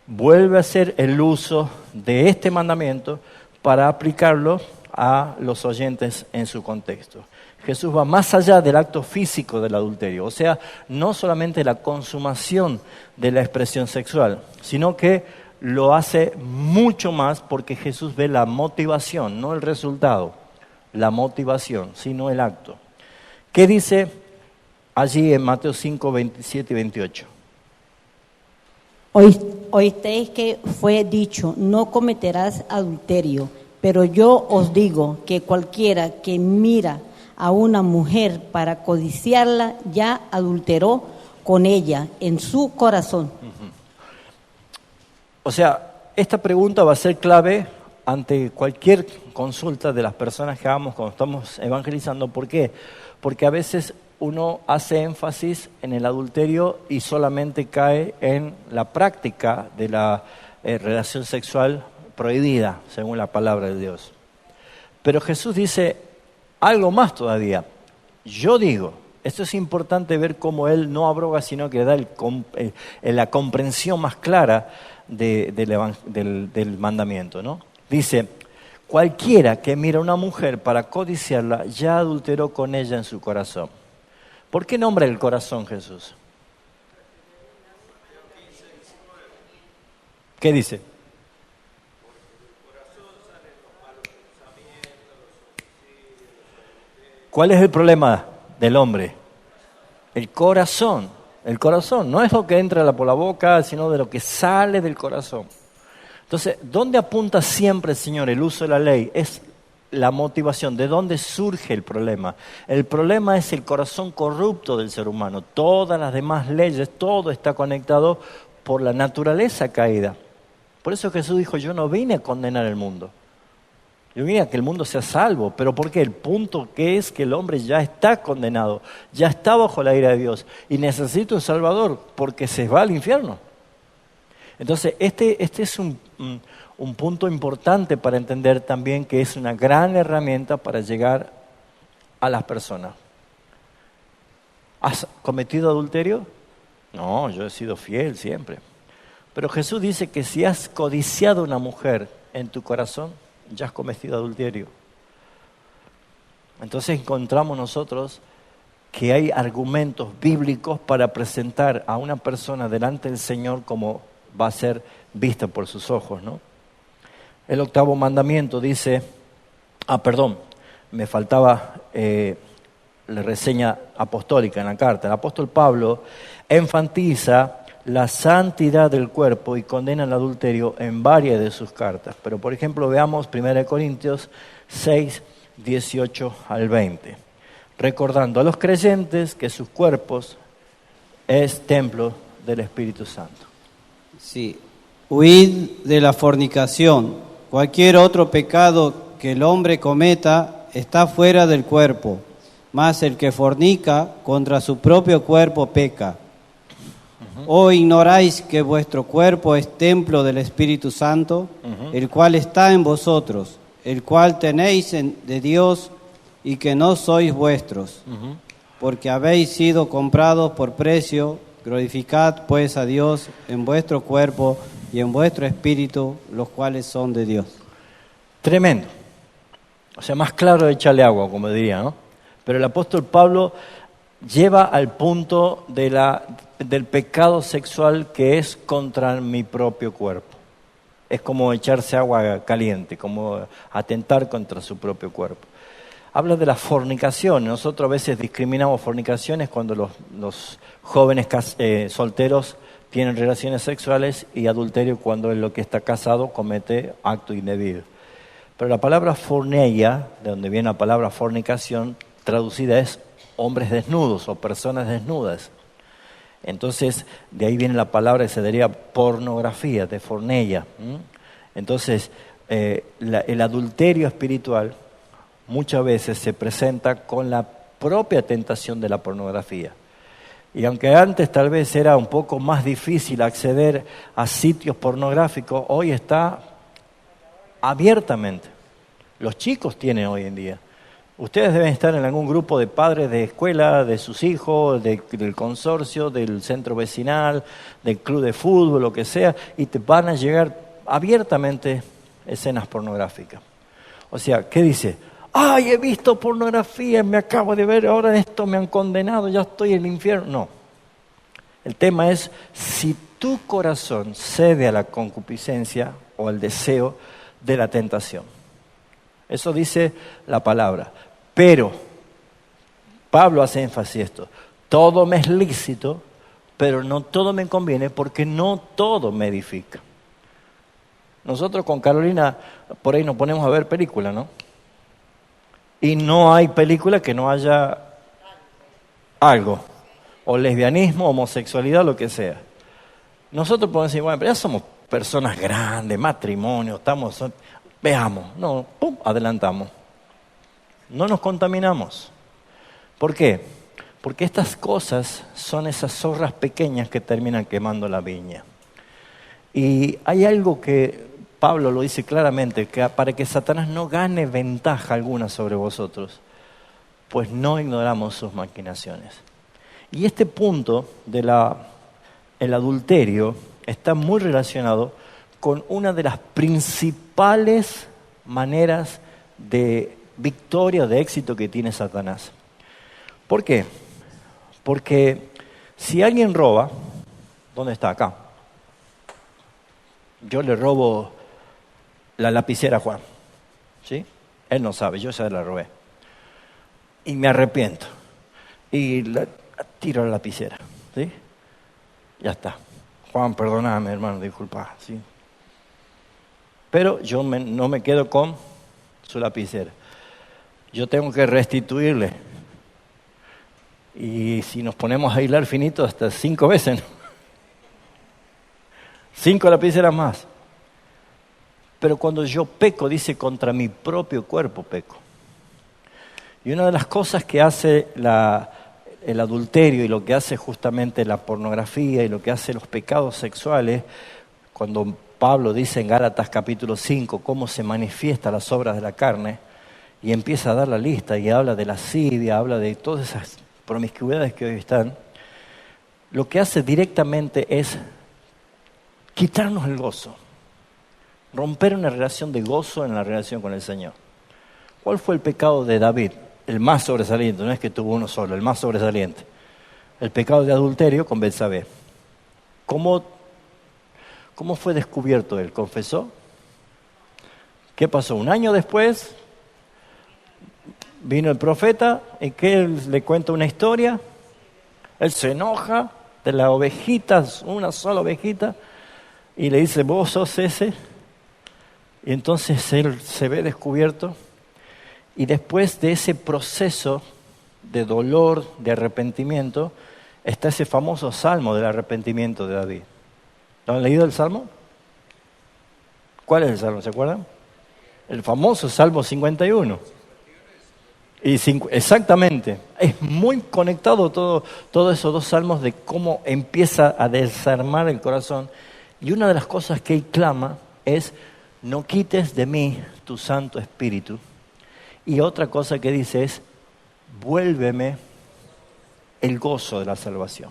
vuelve a hacer el uso de este mandamiento para aplicarlo a los oyentes en su contexto. Jesús va más allá del acto físico del adulterio, o sea, no solamente la consumación de la expresión sexual, sino que lo hace mucho más porque Jesús ve la motivación, no el resultado, la motivación, sino el acto. ¿Qué dice allí en Mateo 5, 27 y 28? Oísteis que fue dicho, no cometerás adulterio, pero yo os digo que cualquiera que mira a una mujer para codiciarla, ya adulteró con ella en su corazón. O sea, esta pregunta va a ser clave ante cualquier consulta de las personas que hagamos cuando estamos evangelizando. ¿Por qué? Porque a veces uno hace énfasis en el adulterio y solamente cae en la práctica de la relación sexual prohibida, según la palabra de Dios. Pero Jesús dice algo más todavía. Yo digo, esto es importante ver cómo Él no abroga, sino que da la comprensión más clara del mandamiento, ¿no? Dice, cualquiera que mira a una mujer para codiciarla, ya adulteró con ella en su corazón. ¿Por qué nombra el corazón Jesús? ¿Qué dice? ¿Cuál es el problema del hombre? El corazón. El corazón no es lo que entra por la boca, sino de lo que sale del corazón. Entonces, ¿dónde apunta siempre el Señor el uso de la ley? Es la motivación, ¿de dónde surge el problema? El problema es el corazón corrupto del ser humano. Todas las demás leyes, todo está conectado por la naturaleza caída. Por eso Jesús dijo, yo no vine a condenar el mundo. Yo vine a que el mundo sea salvo. ¿Pero por qué? El punto que es que el hombre ya está condenado, ya está bajo la ira de Dios y necesita un Salvador porque se va al infierno. Entonces, este es un punto importante para entender también que es una gran herramienta para llegar a las personas. ¿Has cometido adulterio? No, yo he sido fiel siempre. Pero Jesús dice que si has codiciado a una mujer en tu corazón, ya has cometido adulterio. Entonces encontramos nosotros que hay argumentos bíblicos para presentar a una persona delante del Señor como va a ser vista por sus ojos, ¿no? El 8º mandamiento dice, me faltaba la reseña apostólica en la carta. El apóstol Pablo enfatiza la santidad del cuerpo y condena el adulterio en varias de sus cartas. Pero por ejemplo veamos 1 Corintios 6, 18 al 20. Recordando a los creyentes que sus cuerpos es templo del Espíritu Santo. Sí, huid de la fornicación. Cualquier otro pecado que el hombre cometa está fuera del cuerpo, mas el que fornica contra su propio cuerpo peca. ¿O ignoráis que vuestro cuerpo es templo del Espíritu Santo, el cual está en vosotros, el cual tenéis de Dios y que no sois vuestros? Porque habéis sido comprados por precio. Glorificad pues a Dios en vuestro cuerpo y en vuestro espíritu, los cuales son de Dios. Tremendo. O sea, más claro de echarle agua, como diría, ¿no? Pero el apóstol Pablo lleva al punto del pecado sexual que es contra mi propio cuerpo. Es como echarse agua caliente, como atentar contra su propio cuerpo. Habla de la fornicación. Nosotros a veces discriminamos fornicaciones cuando los jóvenes solteros tienen relaciones sexuales y adulterio cuando el que está casado comete acto indebido. Pero la palabra forneia, de donde viene la palabra fornicación, traducida es hombres desnudos o personas desnudas. Entonces, de ahí viene la palabra que se diría pornografía, de forneia. Entonces, el adulterio espiritual muchas veces se presenta con la propia tentación de la pornografía. Y aunque antes tal vez era un poco más difícil acceder a sitios pornográficos, hoy está abiertamente. Los chicos tienen hoy en día. Ustedes deben estar en algún grupo de padres de escuela, de sus hijos, del consorcio, del centro vecinal, del club de fútbol, lo que sea, y te van a llegar abiertamente escenas pornográficas. O sea, ¿qué dice? ¡Ay, he visto pornografía, me acabo de ver, ahora esto me han condenado, ya estoy en el infierno! No. El tema es si tu corazón cede a la concupiscencia o al deseo de la tentación. Eso dice la palabra. Pero Pablo hace énfasis en esto. Todo me es lícito, pero no todo me conviene porque no todo me edifica. Nosotros con Carolina por ahí nos ponemos a ver películas, ¿no? Y no hay película que no haya algo, o lesbianismo, homosexualidad, lo que sea. Nosotros podemos decir, bueno, pero ya somos personas grandes, matrimonio, veamos, no, pum, adelantamos. No nos contaminamos. ¿Por qué? Porque estas cosas son esas zorras pequeñas que terminan quemando la viña. Y hay algo que Pablo lo dice claramente, que para que Satanás no gane ventaja alguna sobre vosotros, pues no ignoramos sus maquinaciones. Y este punto del adulterio está muy relacionado con una de las principales maneras de victoria o de éxito que tiene Satanás. ¿Por qué? Porque si alguien roba, ¿dónde está? Acá. Yo le robo la lapicera a Juan, ¿sí? Él no sabe, yo ya la robé. Y me arrepiento. Y tiro la lapicera, ¿sí? Ya está. Juan, perdóname, hermano, disculpa, ¿sí? Pero yo no me quedo con su lapicera. Yo tengo que restituirle. Y si nos ponemos a hilar finito, hasta 5 veces, ¿no? 5 lapiceras más. Pero cuando yo peco, dice, contra mi propio cuerpo peco. Y una de las cosas que hace el adulterio y lo que hace justamente la pornografía y lo que hace los pecados sexuales, cuando Pablo dice en Gálatas capítulo 5 cómo se manifiestan las obras de la carne, y empieza a dar la lista y habla de lascivia, habla de todas esas promiscuidades que hoy están, lo que hace directamente es quitarnos el gozo, romper una relación de gozo en la relación con el Señor. ¿Cuál fue el pecado de David? El más sobresaliente, no es que tuvo uno solo, el más sobresaliente. El pecado de adulterio con Betsabé. ¿Cómo fue descubierto él? ¿Confesó? ¿Qué pasó? Un año después vino el profeta y que él le cuenta una historia. Él se enoja de la ovejita, una sola ovejita, y le dice, vos sos ese. Y entonces él se ve descubierto. Y después de ese proceso de dolor, de arrepentimiento, está ese famoso salmo del arrepentimiento de David. ¿Lo han leído el salmo? ¿Cuál es el salmo? ¿Se acuerdan? El famoso Salmo 51. Exactamente. Es muy conectado todos esos dos salmos de cómo empieza a desarmar el corazón. Y una de las cosas que él clama es, no quites de mí tu Santo Espíritu. Y otra cosa que dice es, vuélveme el gozo de la salvación.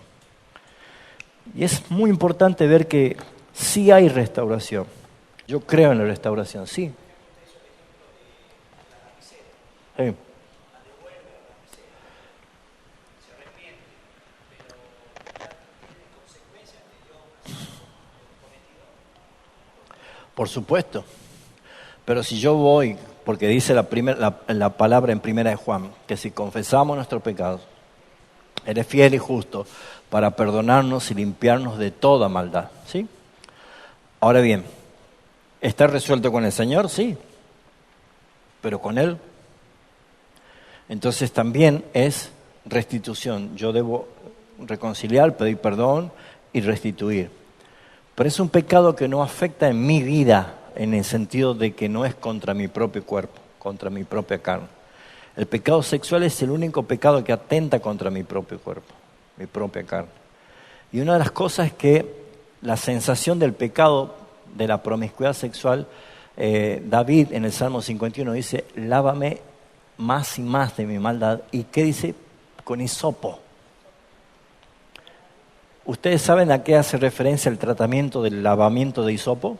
Y es muy importante ver que sí hay restauración. Yo creo en la restauración, sí. Sí. Por supuesto. Pero si yo voy, porque dice la palabra en 1 de Juan, que si confesamos nuestros pecados, eres fiel y justo para perdonarnos y limpiarnos de toda maldad, ¿sí? Ahora bien, ¿está resuelto con el Señor? Sí. Pero con Él. Entonces también es restitución. Yo debo reconciliar, pedir perdón y restituir. Pero es un pecado que no afecta en mi vida, en el sentido de que no es contra mi propio cuerpo, contra mi propia carne. El pecado sexual es el único pecado que atenta contra mi propio cuerpo, mi propia carne. Y una de las cosas es que la sensación del pecado, de la promiscuidad sexual, David en el Salmo 51 dice, lávame más y más de mi maldad. ¿Y qué dice? Con hisopo. ¿Ustedes saben a qué hace referencia el tratamiento del lavamiento de hisopo?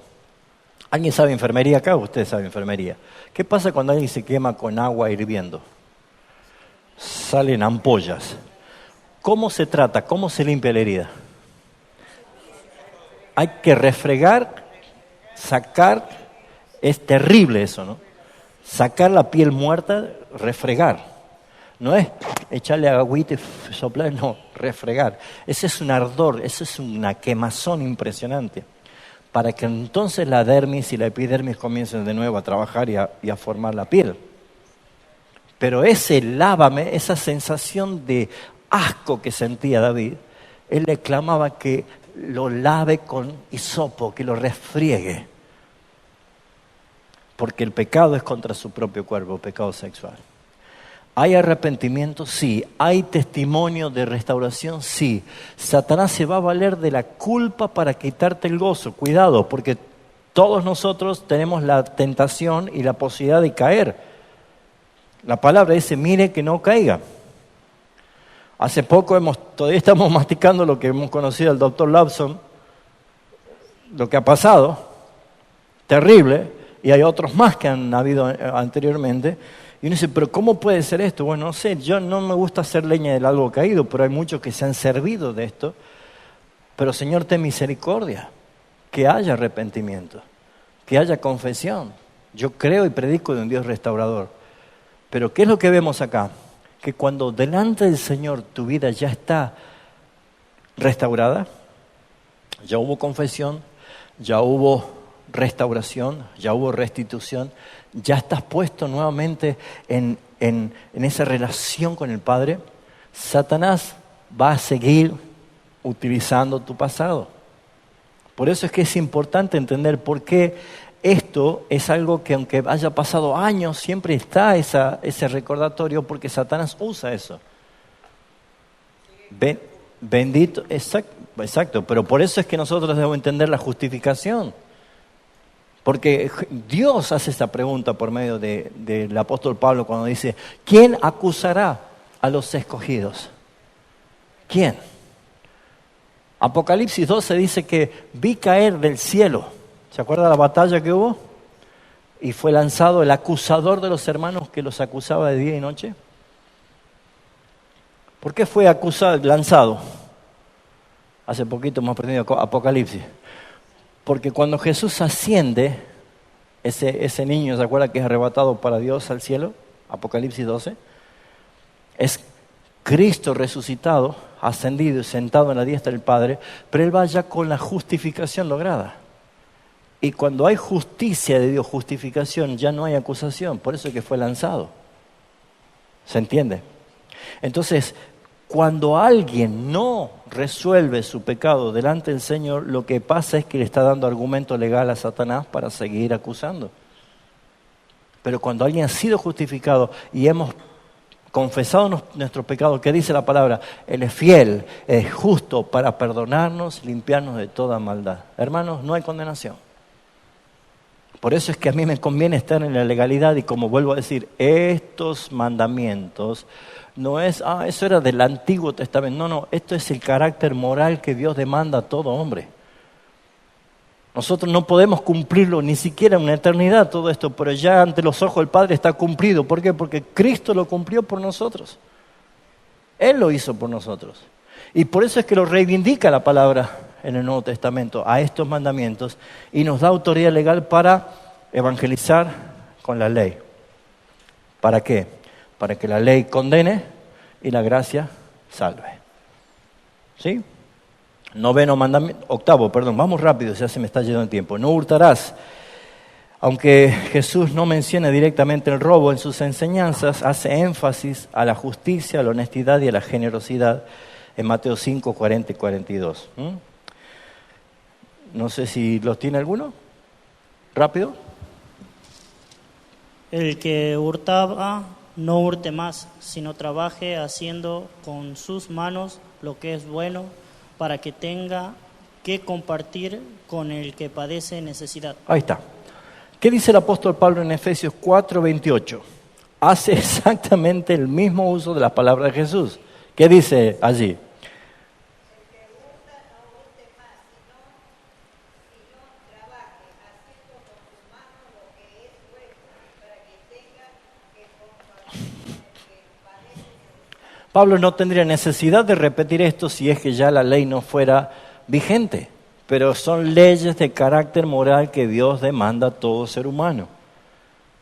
¿Alguien sabe enfermería acá? Usted sabe enfermería. ¿Qué pasa cuando alguien se quema con agua hirviendo? Salen ampollas. ¿Cómo se trata? ¿Cómo se limpia la herida? Hay que refregar, sacar. Es terrible eso, ¿no? Sacar la piel muerta, refregar. No es echarle agüita y soplar, no, refregar. Ese es un ardor, esa es una quemazón impresionante, para que entonces la dermis y la epidermis comiencen de nuevo a trabajar y a formar la piel. Pero ese lávame, esa sensación de asco que sentía David, él le clamaba que lo lave con hisopo, que lo refriegue. Porque el pecado es contra su propio cuerpo, pecado sexual. ¿Hay arrepentimiento? Sí. ¿Hay testimonio de restauración? Sí. Satanás se va a valer de la culpa para quitarte el gozo. Cuidado, porque todos nosotros tenemos la tentación y la posibilidad de caer. La palabra dice, mire que no caiga. Hace poco todavía estamos masticando lo que hemos conocido al Dr. Lawson, lo que ha pasado, terrible, y hay otros más que han habido anteriormente. Y uno dice, pero ¿cómo puede ser esto? Bueno, no sé, yo no me gusta hacer leña del árbol caído, pero hay muchos que se han servido de esto. Pero Señor, ten misericordia, que haya arrepentimiento, que haya confesión. Yo creo y predico de un Dios restaurador. Pero ¿qué es lo que vemos acá? Que cuando delante del Señor tu vida ya está restaurada, ya hubo confesión, ya hubo restauración, ya hubo restitución, ya estás puesto nuevamente en esa relación con el Padre, Satanás va a seguir utilizando tu pasado. Por eso es que es importante entender por qué esto es algo que aunque haya pasado años, siempre está ese recordatorio, porque Satanás usa eso. Bendito, exacto, pero por eso es que nosotros debemos entender la justificación. Porque Dios hace esta pregunta por medio del apóstol Pablo cuando dice, ¿quién acusará a los escogidos? ¿Quién? Apocalipsis 12 dice que vi caer del cielo. ¿Se acuerda la batalla que hubo? Y fue lanzado el acusador de los hermanos que los acusaba de día y noche. ¿Por qué fue lanzado? Hace poquito hemos aprendido Apocalipsis. Porque cuando Jesús asciende, ese niño, ¿se acuerda que es arrebatado para Dios al cielo? Apocalipsis 12. Es Cristo resucitado, ascendido y sentado en la diestra del Padre, pero Él va ya con la justificación lograda. Y cuando hay justicia de Dios, justificación, ya no hay acusación. Por eso es que fue lanzado. ¿Se entiende? Entonces, cuando alguien no resuelve su pecado delante del Señor, lo que pasa es que le está dando argumento legal a Satanás para seguir acusando. Pero cuando alguien ha sido justificado y hemos confesado nuestro pecado, ¿qué dice la palabra? Él es fiel, es justo para perdonarnos, limpiarnos de toda maldad. Hermanos, no hay condenación. Por eso es que a mí me conviene estar en la legalidad y, como vuelvo a decir, estos mandamientos no es, eso era del Antiguo Testamento. No, esto es el carácter moral que Dios demanda a todo hombre. Nosotros no podemos cumplirlo ni siquiera en una eternidad todo esto, pero ya ante los ojos del Padre está cumplido. ¿Por qué? Porque Cristo lo cumplió por nosotros. Él lo hizo por nosotros. Y por eso es que lo reivindica la palabra en el Nuevo Testamento a estos mandamientos y nos da autoridad legal para evangelizar con la ley. ¿Para qué? Para que la ley condene y la gracia salve. ¿Sí? Octavo, vamos rápido, ya se me está yendo el tiempo. No hurtarás. Aunque Jesús no menciona directamente el robo en sus enseñanzas, hace énfasis a la justicia, a la honestidad y a la generosidad en Mateo 5, 40 y 42. No sé si los tiene alguno. ¿Rápido? El que hurtaba, no hurte más, sino trabaje haciendo con sus manos lo que es bueno, para que tenga que compartir con el que padece necesidad. Ahí está. ¿Qué dice el apóstol Pablo en Efesios 4, 28? Hace exactamente el mismo uso de las palabras de Jesús. ¿Qué dice allí? Pablo no tendría necesidad de repetir esto si es que ya la ley no fuera vigente, pero son leyes de carácter moral que Dios demanda a todo ser humano.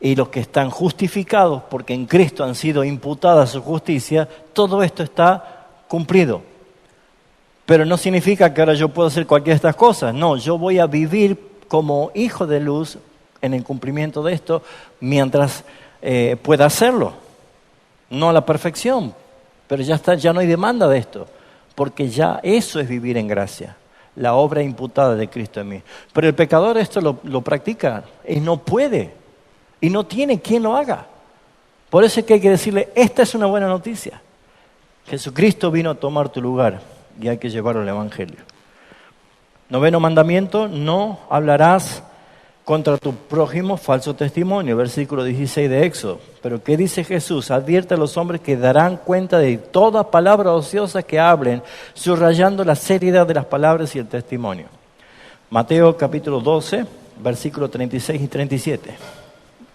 y los que están justificados porque en Cristo han sido imputada su justicia, todo esto está cumplido. Pero no significa que ahora yo puedo hacer cualquiera de estas cosas. No, yo voy a vivir como hijo de luz en el cumplimiento de esto mientras pueda hacerlo. No a la perfección, pero ya está, ya no hay demanda de esto, porque ya eso es vivir en gracia, la obra imputada de Cristo en mí. Pero el pecador esto lo practica y no puede, y no tiene quien lo haga. Por eso es que hay que decirle, esta es una buena noticia. Jesucristo vino a tomar tu lugar y hay que llevarlo al Evangelio. 9º mandamiento, no hablarás contra tu prójimo falso testimonio, versículo 16 de Éxodo. Pero ¿qué dice Jesús? Advierte a los hombres que darán cuenta de toda palabra ociosa que hablen, subrayando la seriedad de las palabras y el testimonio. Mateo capítulo 12, versículos 36 y 37.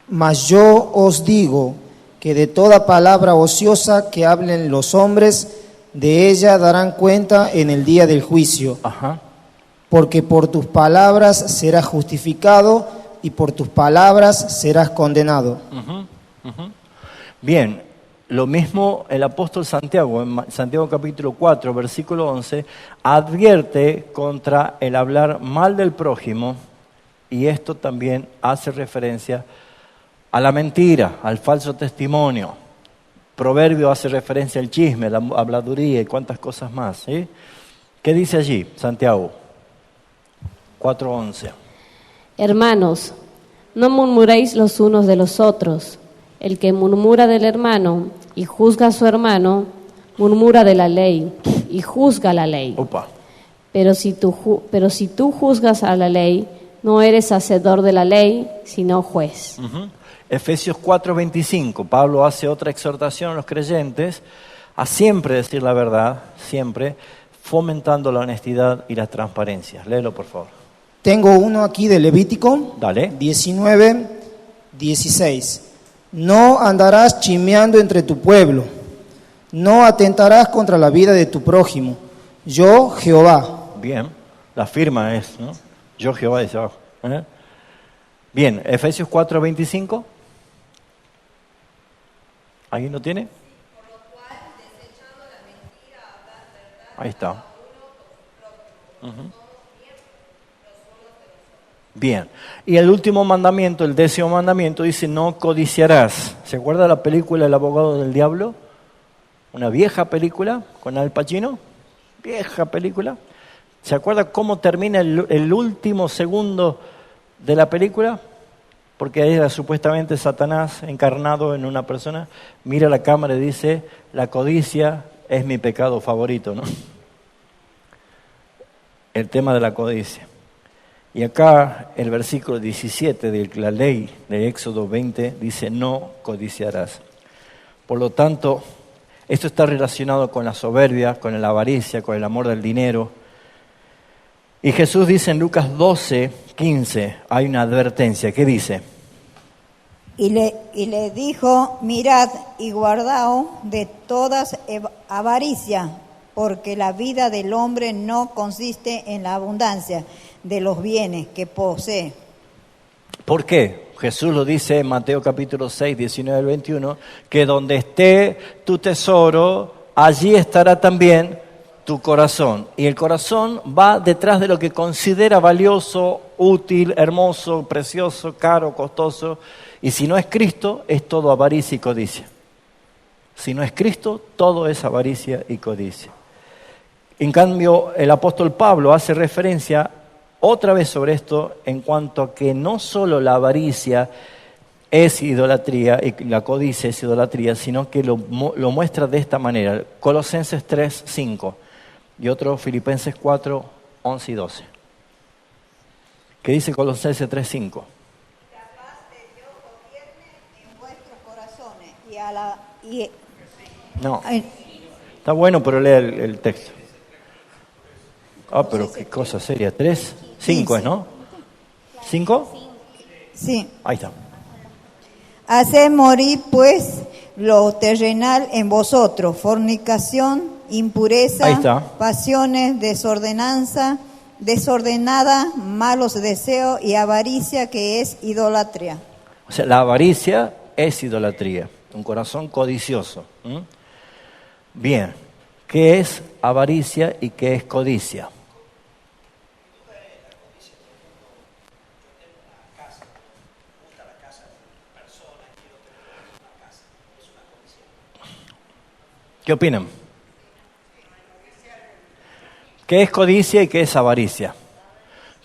Mas yo os digo que de toda palabra ociosa que hablen los hombres, de ella darán cuenta en el día del juicio. Ajá. Porque por tus palabras serás justificado y por tus palabras serás condenado. Bien, lo mismo el apóstol Santiago, en Santiago capítulo 4, versículo 11, advierte contra el hablar mal del prójimo, y esto también hace referencia a la mentira, al falso testimonio. Proverbio hace referencia al chisme, la habladuría y cuantas cosas más. ¿Sí? ¿Qué dice allí, Santiago 4:11? Hermanos, no murmuréis los unos de los otros. El que murmura del hermano y juzga a su hermano, murmura de la ley y juzga la ley. Opa. Pero si tú juzgas a la ley, no eres hacedor de la ley, sino juez. Efesios 4:25, Pablo hace otra exhortación a los creyentes a siempre decir la verdad, siempre, fomentando la honestidad y la transparencia. Léelo, por favor. Tengo uno aquí de Levítico. Dale. 19:16. No andarás chismeando entre tu pueblo, no atentarás contra la vida de tu prójimo. Yo, Jehová. Bien, la firma es, ¿no? Yo, Jehová, dice abajo. Bien, Efesios 4:25. ¿Alguien lo tiene? Ahí está. Bien, y el último mandamiento, el 10º mandamiento, dice no codiciarás. ¿Se acuerda la película El abogado del diablo? Una vieja película con Al Pacino, vieja película. ¿Se acuerda cómo termina el último segundo de la película? Porque ahí era supuestamente Satanás encarnado en una persona. Mira la cámara y dice, la codicia es mi pecado favorito, ¿no? El tema de la codicia. Y acá el versículo 17 de la ley de Éxodo 20 dice, no codiciarás. Por lo tanto, esto está relacionado con la soberbia, con la avaricia, con el amor del dinero. Y Jesús dice en Lucas 12:15, hay una advertencia. ¿Qué dice? Y le dijo, mirad y guardaos de toda avaricia, porque la vida del hombre no consiste en la abundancia de los bienes que posee. ¿Por qué? Jesús lo dice en Mateo capítulo 6, 19 al 21, que donde esté tu tesoro, allí estará también tu corazón. Y el corazón va detrás de lo que considera valioso, útil, hermoso, precioso, caro, costoso. Y si no es Cristo, es todo avaricia y codicia. Si no es Cristo, todo es avaricia y codicia. En cambio, el apóstol Pablo hace referencia otra vez sobre esto en cuanto a que no solo la avaricia es idolatría y la codicia es idolatría, sino que lo muestra de esta manera. Colosenses 3:5 y otro Filipenses 4:11 y 12. ¿Qué dice Colosenses 3:5? No, está bueno, pero lea el texto. Pero qué cosa seria. 3:5 es, ¿no? ¿5? Sí. Ahí está. Haced morir, pues, lo terrenal en vosotros, fornicación, impureza, pasiones, desordenada, malos deseos y avaricia, que es idolatría. O sea, la avaricia es idolatría, un corazón codicioso. Bien, ¿qué es avaricia y qué es codicia? ¿Qué opinan? ¿Qué es codicia y qué es avaricia?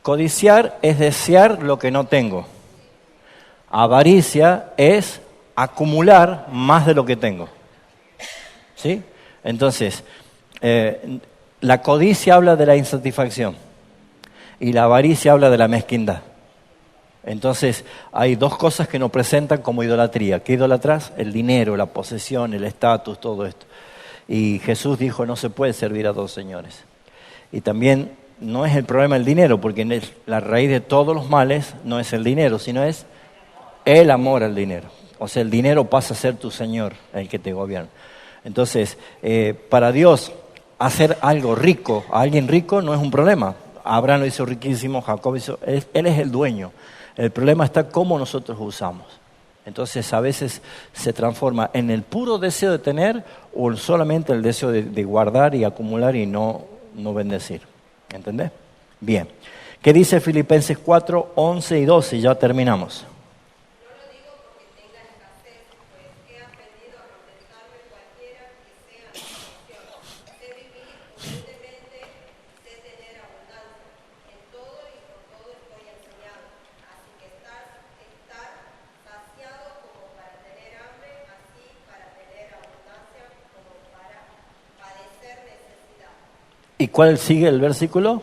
Codiciar es desear lo que no tengo. Avaricia es acumular más de lo que tengo. ¿Sí? Entonces, la codicia habla de la insatisfacción y la avaricia habla de la mezquindad. Entonces, hay dos cosas que nos presentan como idolatría. ¿Qué idolatras? El dinero, la posesión, el estatus, todo esto. Y Jesús dijo, no se puede servir a dos señores. Y también no es el problema el dinero, porque la raíz de todos los males no es el dinero, sino es el amor al dinero. O sea, el dinero pasa a ser tu señor, el que te gobierna. Entonces, para Dios, hacer algo rico a alguien rico no es un problema. Abraham lo hizo riquísimo, Jacob hizo... Él es el dueño. El problema está cómo nosotros usamos. Entonces, a veces se transforma en el puro deseo de tener o solamente el deseo de guardar y acumular y no bendecir. ¿Entendés? Bien. ¿Qué dice Filipenses 4, 11 y 12? Ya terminamos. ¿Y cuál sigue el versículo?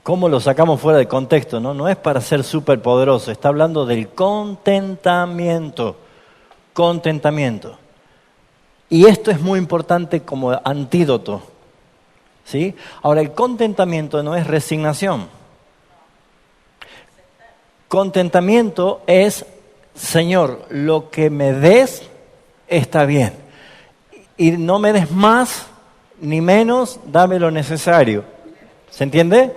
¿Cómo lo sacamos fuera de contexto? No es para ser súper poderoso, está hablando del contentamiento. Contentamiento. Y esto es muy importante como antídoto. ¿Sí? Ahora, el contentamiento no es resignación. Contentamiento es, Señor, lo que me des está bien. Y no me des más ni menos, dame lo necesario. ¿Se entiende?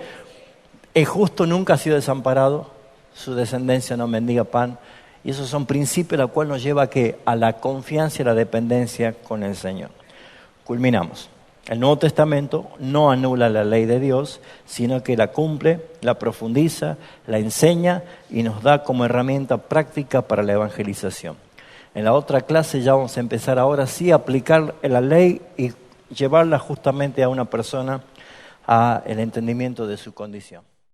El justo nunca ha sido desamparado, su descendencia no mendiga pan. Y esos son principios los cuales nos lleva a la confianza y la dependencia con el Señor. Culminamos. El Nuevo Testamento no anula la ley de Dios, sino que la cumple, la profundiza, la enseña y nos da como herramienta práctica para la evangelización. En la otra clase ya vamos a empezar ahora sí a aplicar la ley y llevarla justamente a una persona a el entendimiento de su condición.